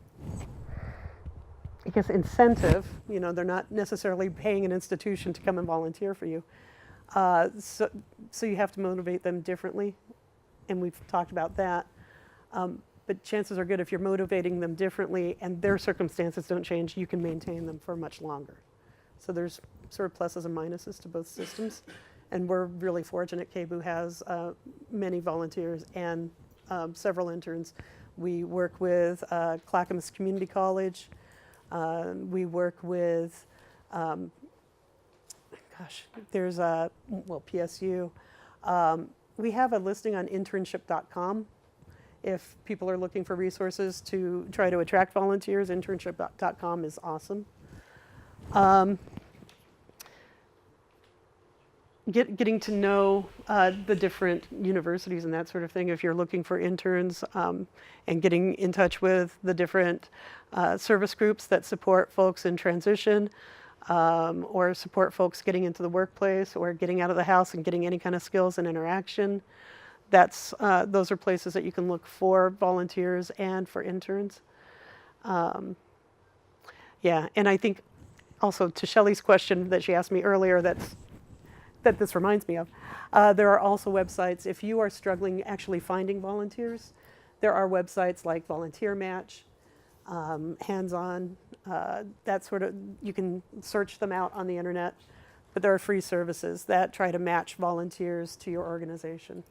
I guess, incentive. You know, they're not necessarily paying an institution to come and volunteer for you. So you have to motivate them differently, and we've talked about that. But chances are good if you're motivating them differently and their circumstances don't change, you can maintain them for much longer. So there's sort of pluses and minuses to both systems. And we're really fortunate. KBOO has many volunteers and several interns. We work with Clackamas Community College. We work with, there's PSU. We have a listing on internship.com. If people are looking for resources to try to attract volunteers, internship.com is awesome. Getting to know the different universities and that sort of thing, if you're looking for interns, and getting in touch with the different service groups that support folks in transition, or support folks getting into the workplace or getting out of the house and getting any kind of skills and interaction. Those are places that you can look for volunteers and for interns. Yeah, and I think also to Shelley's question that she asked me earlier that this reminds me of, there are also websites, if you are struggling actually finding volunteers, there are websites like Volunteer Match, Hands-On, that sort of, you can search them out on the internet, but there are free services that try to match volunteers to your organization.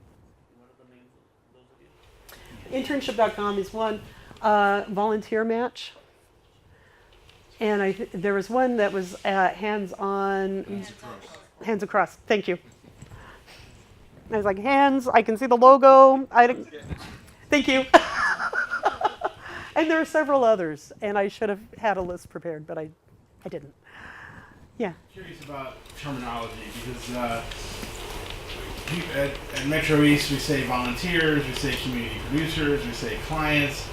Internship.com is one, Volunteer Match, and there was one that was Hands Across. Thank you. I was like, hands, I can see the logo. Thank you. And there are several others, and I should have had a list prepared, but I didn't. Yeah. Curious about terminology because at Metro East we say volunteers, we say community producers, we say clients,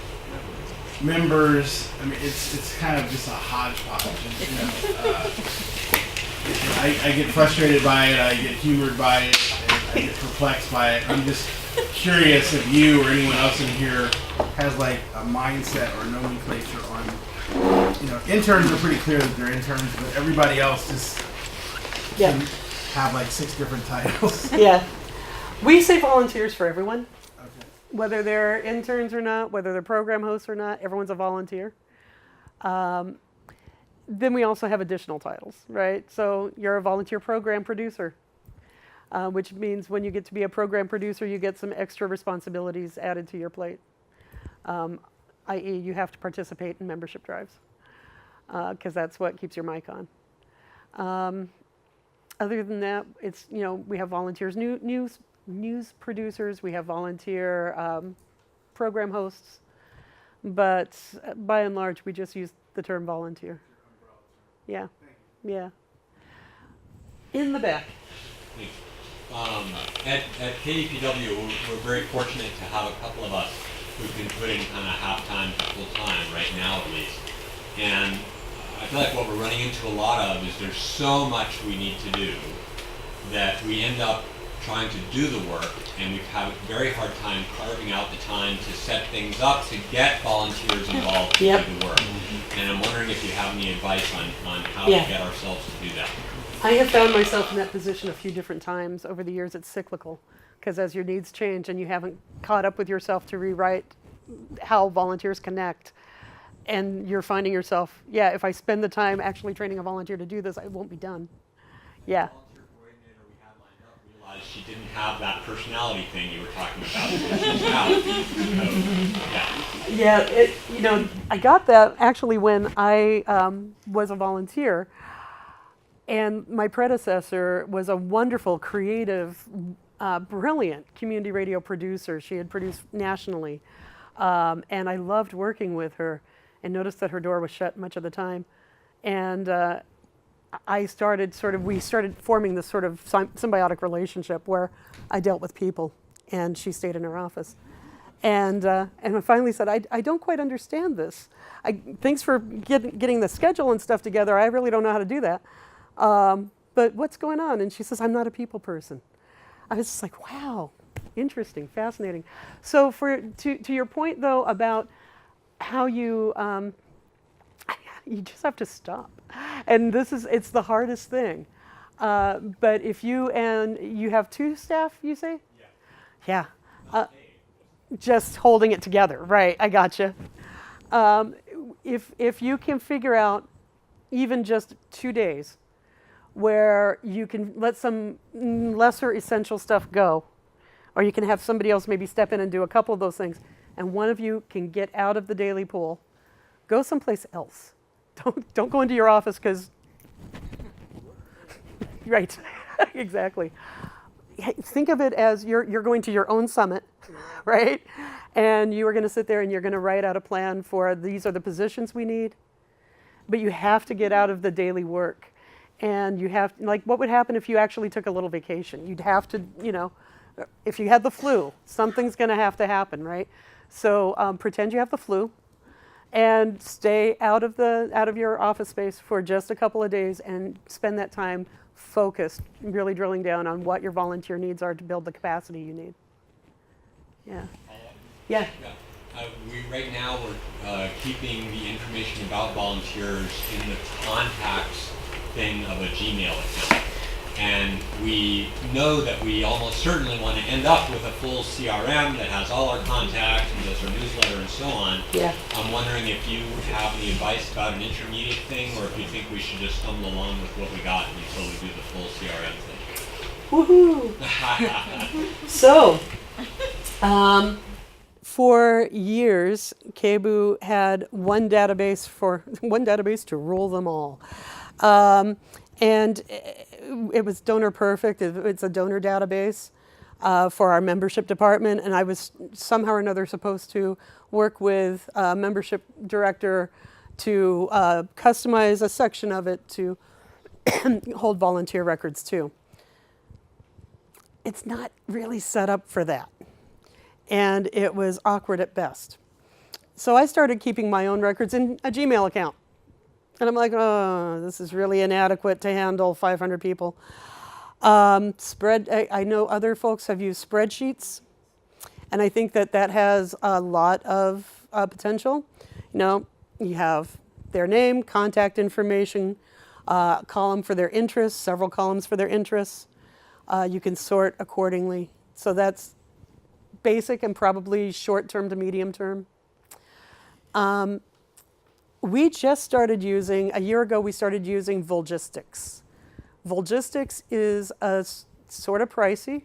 members. I mean, it's kind of just a hodgepodge. I get frustrated by it, I get humored by it, and I get perplexed by it. I'm just curious if you or anyone else in here has like a mindset or nomenclature on, interns are pretty clear that they're interns, but everybody else just can have like 6 different titles. Yeah. We say volunteers for everyone. Okay. Whether they're interns or not, whether they're program hosts or not, everyone's a volunteer. Then we also have additional titles, right? So you're a volunteer program producer, which means when you get to be a program producer, you get some extra responsibilities added to your plate, i.e. you have to participate in membership drives, because that's what keeps your mic on. Other than that, it's, we have volunteers, news producers, we have volunteer program hosts, but by and large, we just use the term volunteer. Yeah, yeah. In the back. At KBOO, we're very fortunate to have a couple of us who've been putting kind of half-time to full-time right now at least. And I feel like what we're running into a lot of is there's so much we need to do that we end up trying to do the work, and we have a very hard time carving out the time to set things up to get volunteers involved to do the work. And I'm wondering if you have any advice on how to get ourselves to do that. I have found myself in that position a few different times over the years. It's cyclical, because as your needs change and you haven't caught up with yourself to rewrite how volunteers connect, and you're finding yourself, if I spend the time actually training a volunteer to do this, I won't be done. Yeah. Volunteer coordinator we had lined up realized she didn't have that personality thing you were talking about. So, Yeah, I got that actually when I was a volunteer, and my predecessor was a wonderful, creative, brilliant community radio producer. She had produced nationally, and I loved working with her, and noticed that her door was shut much of the time. And we started forming this sort of symbiotic relationship where I dealt with people, and she stayed in her office. And I finally said, I don't quite understand this. Thanks for getting the schedule and stuff together. I really don't know how to do that. But what's going on? And she says, I'm not a people person. I was just like, wow, interesting, fascinating. So to your point, though, about how you just have to stop. And it's the hardest thing. But if you have 2 staff, you say? Yeah. Just holding it together, right? I gotcha. If you can figure out even just 2 days where you can let some lesser essential stuff go, or you can have somebody else maybe step in and do a couple of those things, and one of you can get out of the daily pool, go someplace else. Don't go into your office, because right, exactly. Think of it as you're going to your own summit, right? And you are going to sit there and you're going to write out a plan for these are the positions we need, but you have to get out of the daily work. And you have, what would happen if you actually took a little vacation? You'd have to, if you had the flu, something's going to have to happen, right? So pretend you have the flu, and stay out of your office space for just a couple of days, and spend that time focused, really drilling down on what your volunteer needs are to build the capacity you need. Yeah. Right now we're keeping the information about volunteers in the contacts thing of a Gmail account. And we know that we almost certainly want to end up with a full CRM that has all our contacts and does our newsletter and so on. Yeah. I'm wondering if you have any advice about an intermediate thing, or if you think we should just stumble along with what we got until we do the full CRM thing. Woohoo! So, for years, KBOO had one database to rule them all. And it was donor perfect. It's a donor database. for our membership department, and I was somehow or another supposed to work with a membership director to customize a section of it to hold volunteer records too. It's not really set up for that, and it was awkward at best. So I started keeping my own records in a Gmail account. And I'm like, oh, this is really inadequate to handle 500 people. I know other folks have used spreadsheets, and I think that that has a lot of potential. You know, you have their name, contact information, column for their interests, several columns for their interests. You can sort accordingly. So that's basic and probably short-term to medium-term. We just started using, a year ago, we started using Volgistics. Volgistics is sort of pricey.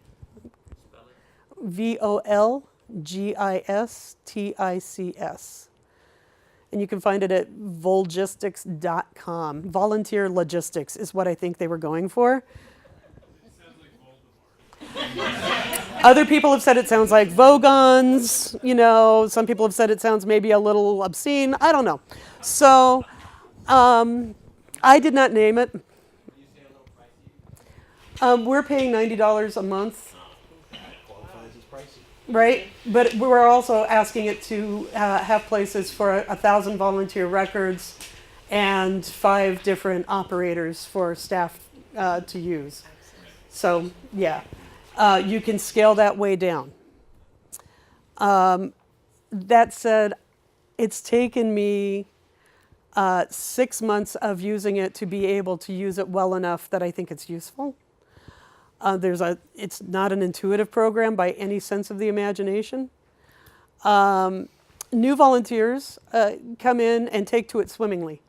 Volgistics. And you can find it at volgistics.com. Volunteer logistics is what I think they were going for. Other people have said it sounds like Vogons, you know, some people have said it sounds maybe a little obscene. I don't know. So I did not name it. We're paying $90 a month. Qualifies as pricey. Right, but we're also asking it to have places for 1,000 volunteer records and 5 different operators for staff to use. So, yeah. You can scale that way down. That said, it's taken me 6 months of using it to be able to use it well enough that I think it's useful. It's not an intuitive program by any sense of the imagination. New volunteers come in and take to it swimmingly.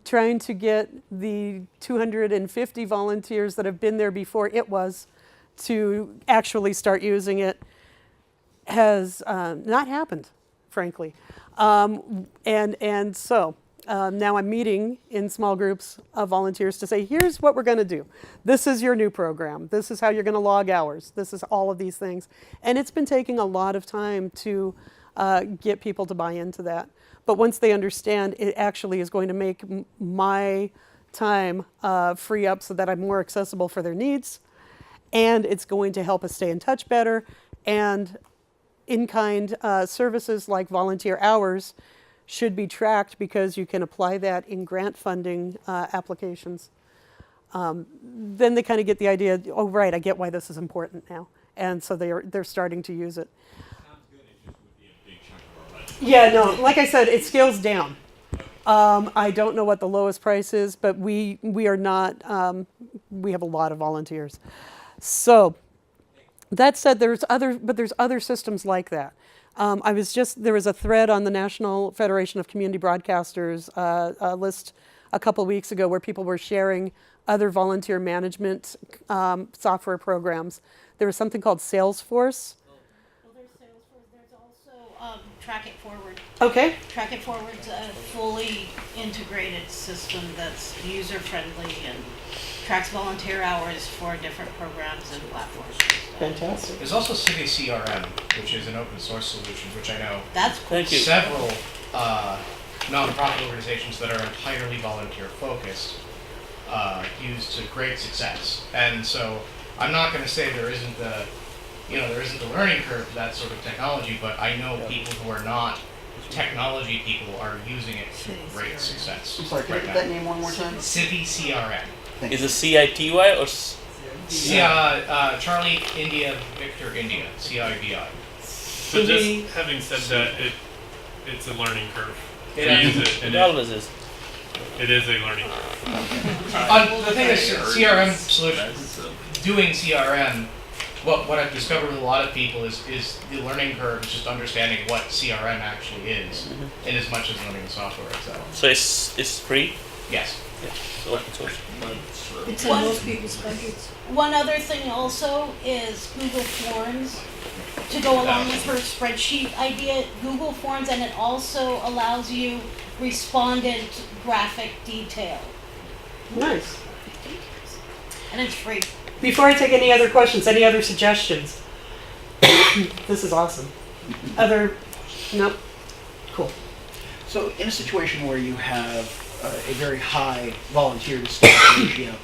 Trying to get the 250 volunteers that have been there before it was to actually start using it has not happened, frankly. And so now I'm meeting in small groups of volunteers to say, here's what we're going to do. This is your new program. This is how you're going to log hours. This is all of these things. And it's been taking a lot of time to get people to buy into that. But once they understand, it actually is going to make my time free up so that I'm more accessible for their needs. And it's going to help us stay in touch better. And in-kind services like volunteer hours should be tracked because you can apply that in grant funding applications. Then they kind of get the idea, oh, right, I get why this is important now. And so they're starting to use it. Sounds good, it just would be a big chunk of our budget. Yeah, no, like I said, it scales down. I don't know what the lowest price is, but we are not, we have a lot of volunteers. So that said, there's other systems like that. There was a thread on the National Federation of Community Broadcasters list a couple weeks ago where people were sharing other volunteer management software programs. There was something called Salesforce. Well, there's Salesforce. There's also Track It Forward. Okay. Track It Forward's a fully integrated system that's user-friendly and tracks volunteer hours for different programs and platforms. Fantastic. There's also City CRM, which is an open source solution, which I know That's cool. Thank you. several nonprofit organizations that are entirely volunteer focused use to great success. And so I'm not going to say there isn't the learning curve for that sort of technology, but I know people who are not technology people are using it to great success. I'm sorry, can you right repeat now. that name one more time? Civi CRM. Is it CITY or Charlie India Victor India, CIVI. So just having said that, it's a learning curve. It We is. use it, and it always is? it is a learning curve. The thing is, CRM solution, doing CRM, what I've discovered with a lot of people is the learning curve is just understanding what CRM actually is, in as much as learning the software itself. So it's free? Yes. Yeah. So open source. It's in most people's budgets. One other thing also is Google Forms. To go along with her spreadsheet idea, Google Forms, and it also allows you respondent graphic detail. Nice. And it's free. Before I take any other questions, any other suggestions? This is awesome. Other, nope. Cool. So in a situation where you have a very high volunteer to staff ratio,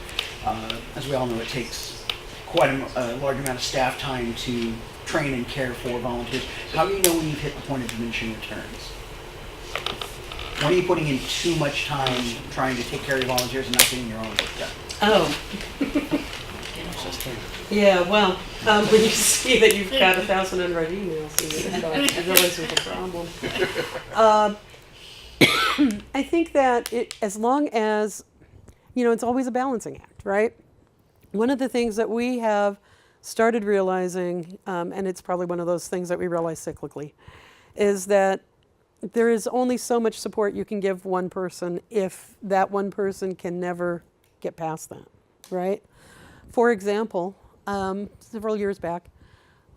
as we all know, it takes quite a large amount of staff time to train and care for volunteers. How do you know when you've hit the point of diminishing returns? When are you putting in too much time trying to take care of your volunteers and not getting your own work done? Oh. Yeah, well, when you see that you've got 1,000 unread emails, you realize there's a problem. I think that as long as, it's always a balancing act, right? One of the things that we have started realizing, and it's probably one of those things that we realize cyclically, is that there is only so much support you can give one person if that one person can never get past that, right? For example, several years back,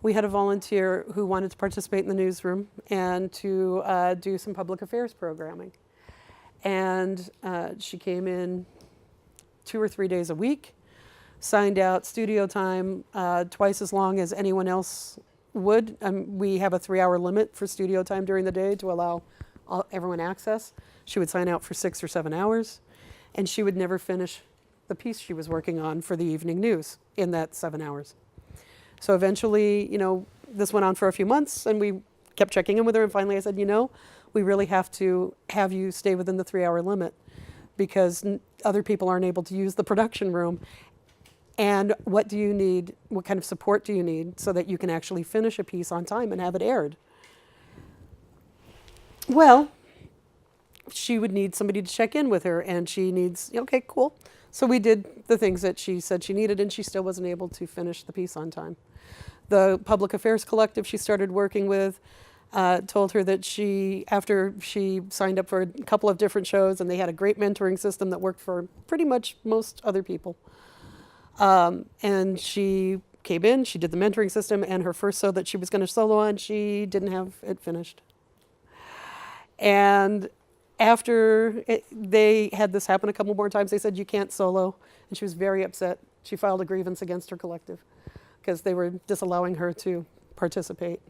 we had a volunteer who wanted to participate in the newsroom and to do some public affairs programming. And she came in 2 or 3 days a week, signed out studio time twice as long as anyone else would. We have a 3-hour limit for studio time during the day to allow everyone access. She would sign out for 6 or 7 hours, and she would never finish the piece she was working on for the evening news in that 7 hours. So eventually, this went on for a few months, and we kept checking in with her, and finally I said, we really have to have you stay within the 3-hour limit because other people aren't able to use the production room. And what do you need? What kind of support do you need so that you can actually finish a piece on time and have it aired? Well, she would need somebody to check in with her, and she needs, okay, cool. So we did the things that she said she needed, and she still wasn't able to finish the piece on time. The Public Affairs Collective she started working with told her that after she signed up for a couple of different shows, and they had a great mentoring system that worked for pretty much most other people. And she came in, she did the mentoring system, and her first show that she was going to solo on, she didn't have it finished. And after they had this happen a couple more times, they said, you can't solo. And she was very upset. She filed a grievance against her collective because they were disallowing her to participate.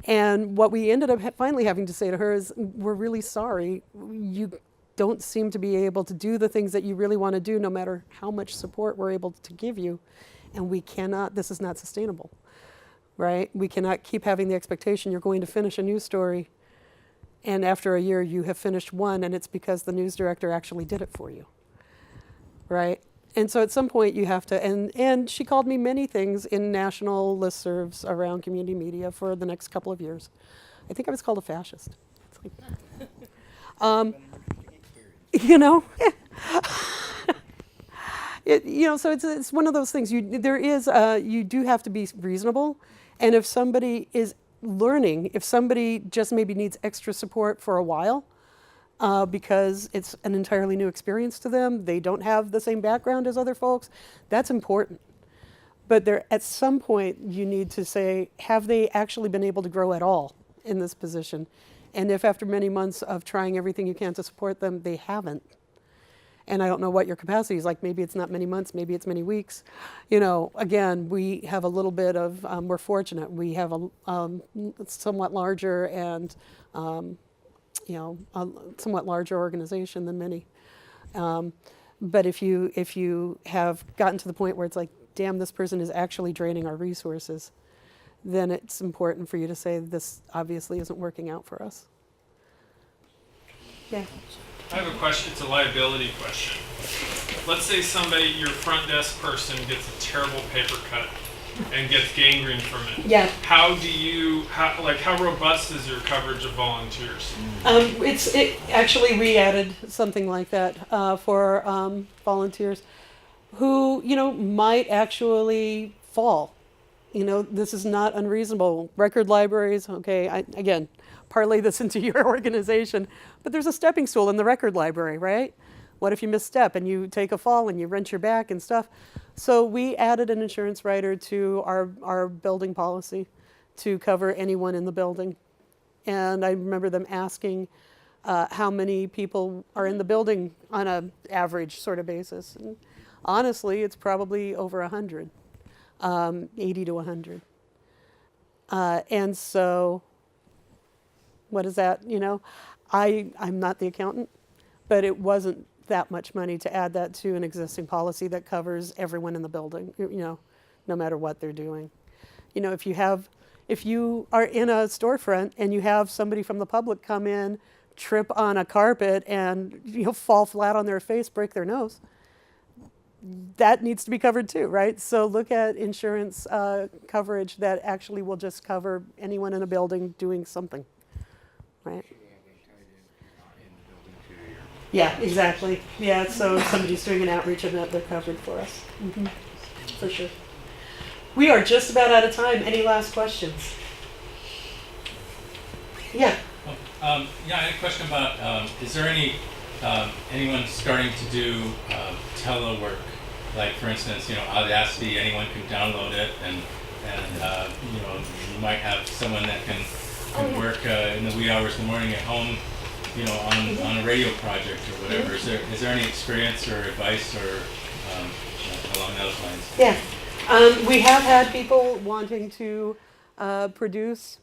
And what we ended up finally having to say to her is, we're really sorry. You don't seem to be able to do the things that you really want to do, no matter how much support we're able to give you. And we cannot, this is not sustainable, right? We cannot keep having the expectation you're going to finish a news story, and after a year you have finished one, and it's because the news director actually did it for you, right? And so at some point you have to, and she called me many things in national listservs around community media for the next couple of years. I think I was called a fascist. It's like, so it's one of those things. You do have to be reasonable, and if somebody is learning, if somebody just maybe needs extra support for a while, because it's an entirely new experience to them, they don't have the same background as other folks, that's important. But at some point you need to say, have they actually been able to grow at all in this position? And if after many months of trying everything you can to support them, they haven't, and I don't know what your capacity is like, maybe it's not many months, maybe it's many weeks. Again, we have a little bit of, we're fortunate. We have a somewhat larger and, a somewhat larger organization than many. But if you have gotten to the point where it's like, damn, this person is actually draining our resources, then it's important for you to say, this obviously isn't working out for us. Yeah. I have a question. It's a liability question. Let's say your front desk person gets a terrible paper cut and gets gangrene from it. Yeah. How robust is your coverage of volunteers? Actually, we added something like that for volunteers who, might actually fall. This is not unreasonable. Record libraries, okay, again, parlay this into your organization, but there's a stepping stool in the record library, right? What if you misstep and you take a fall and you wrench your back and stuff? So we added an insurance rider to our building policy to cover anyone in the building. And I remember them asking how many people are in the building on an average sort of basis. And honestly, it's probably over 100, 80 to 100. And so, what is that? You know, I'm not the accountant, but it wasn't that much money to add that to an existing policy that covers everyone in the building, you know, no matter what they're doing. You know, if you are in a storefront and you have somebody from the public come in, trip on a carpet and, you know, fall flat on their face, break their nose, that needs to be covered too, right? So look at insurance coverage that actually will just cover anyone in a building doing something, right? Yeah, exactly. Yeah, so if somebody's doing an outreach event, they're covered for us. For sure. We are just about out of time. Any last questions? Yeah. Yeah, I had a question about, is there anyone starting to do telework? Like, for instance, you know, Audacity, anyone can download it, and you know, you might have someone that can work in the wee hours of the morning at home, you know, on a radio project or whatever. Is there any experience or advice or along those lines? Yeah. We have had people wanting to produce,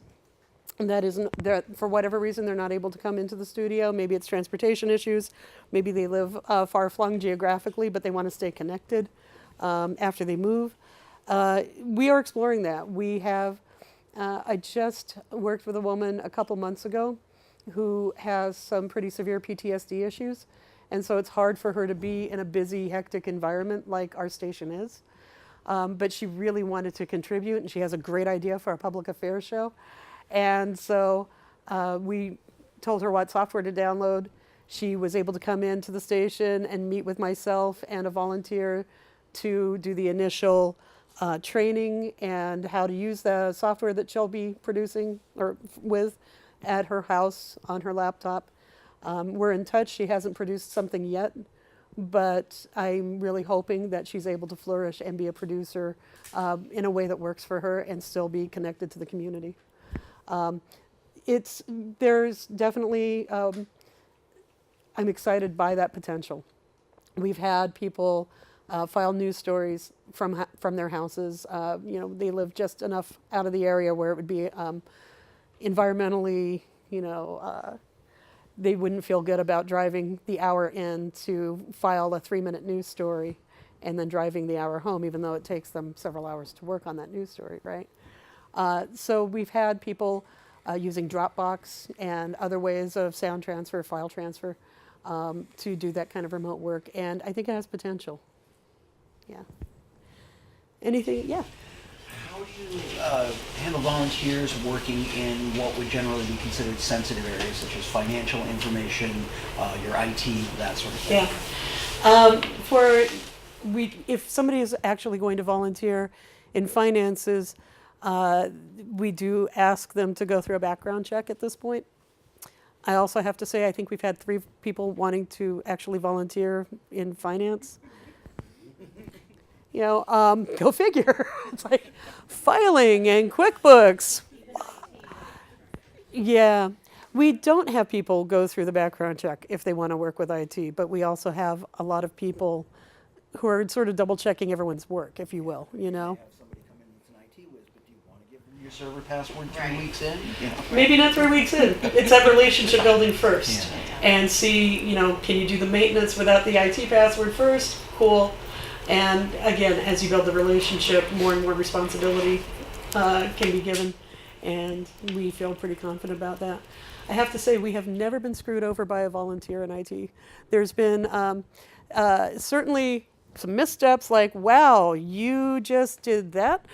and that isn't, for whatever reason, they're not able to come into the studio. Maybe it's transportation issues. Maybe they live far-flung geographically, but they want to stay connected after they move. We are exploring that. We have, I just worked with a woman a couple months ago who has some pretty severe PTSD issues, and so it's hard for her to be in a busy, hectic environment like our station is. But she really wanted to contribute, and she has a great idea for a public affairs show. And so we told her what software to download. She was able to come into the station and meet with myself and a volunteer to do the initial training and how to use the software that she'll be producing or with at her house on her laptop. We're in touch. She hasn't produced something yet, but I'm really hoping that she's able to flourish and be a producer in a way that works for her and still be connected to the community. There's definitely, I'm excited by that potential. We've had people file news stories from their houses. You know, they live just enough out of the area where it would be environmentally, you know, they wouldn't feel good about driving the hour in to file a 3-minute news story and then driving the hour home, even though it takes them several hours to work on that news story, right? So we've had people using Dropbox and other ways of sound transfer, file transfer, to do that kind of remote work, and I think it has potential. Yeah. Anything? Yeah. How do you handle volunteers working in what would generally be considered sensitive areas, such as financial information, your IT, that sort of thing? Yeah. If somebody is actually going to volunteer in finances, we do ask them to go through a background check at this point. I also have to say, I think we've had 3 people wanting to actually volunteer in finance. You know, go figure. It's like filing and QuickBooks. Yeah. We don't have people go through the background check if they want to work with IT, but we also have a lot of people who are sort of double checking everyone's work, if you will, you know. Have somebody come in with an IT whiz, but do you want to give them your server password 3 weeks in? You know. Maybe not 3 weeks in. It's that relationship building first. And see, you know, can you do the maintenance without the IT password first? Cool. And again, as you build the relationship, more and more responsibility can be given. And we feel pretty confident about that. I have to say, we have never been screwed over by a volunteer in IT. There's been certainly some missteps like, wow, you just did that?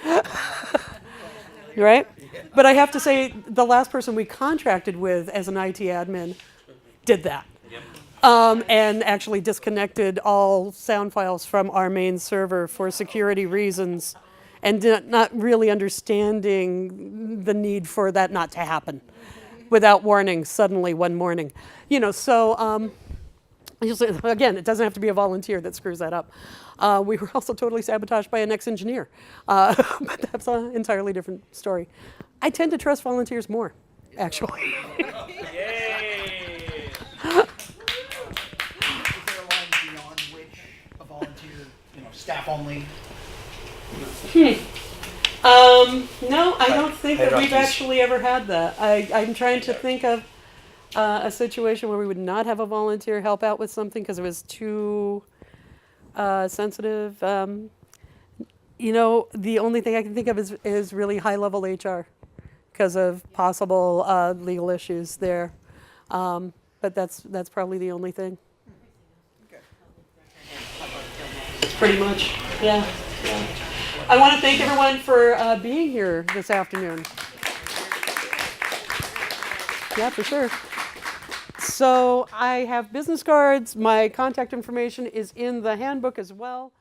Right? But I have to say, the last person we contracted with as an IT admin did that. And actually disconnected all sound files from our main server for security reasons and not really understanding the need for that not to happen without warning suddenly one morning. You know, so again, it doesn't have to be a volunteer that screws that up. We were also totally sabotaged by an ex-engineer, but that's an entirely different story. I tend to trust volunteers more, actually. Staff only? No, I don't think that we've hierarchies. actually ever had that. I'm trying to think of a situation where we would not have a volunteer help out with something because it was too sensitive. You know, the only thing I can think of is really high-level HR because of possible legal issues there. But that's probably the only thing. Pretty much, yeah. I want to thank everyone for being here this afternoon. Yeah, for sure. So I have business cards. My contact information is in the handbook as well.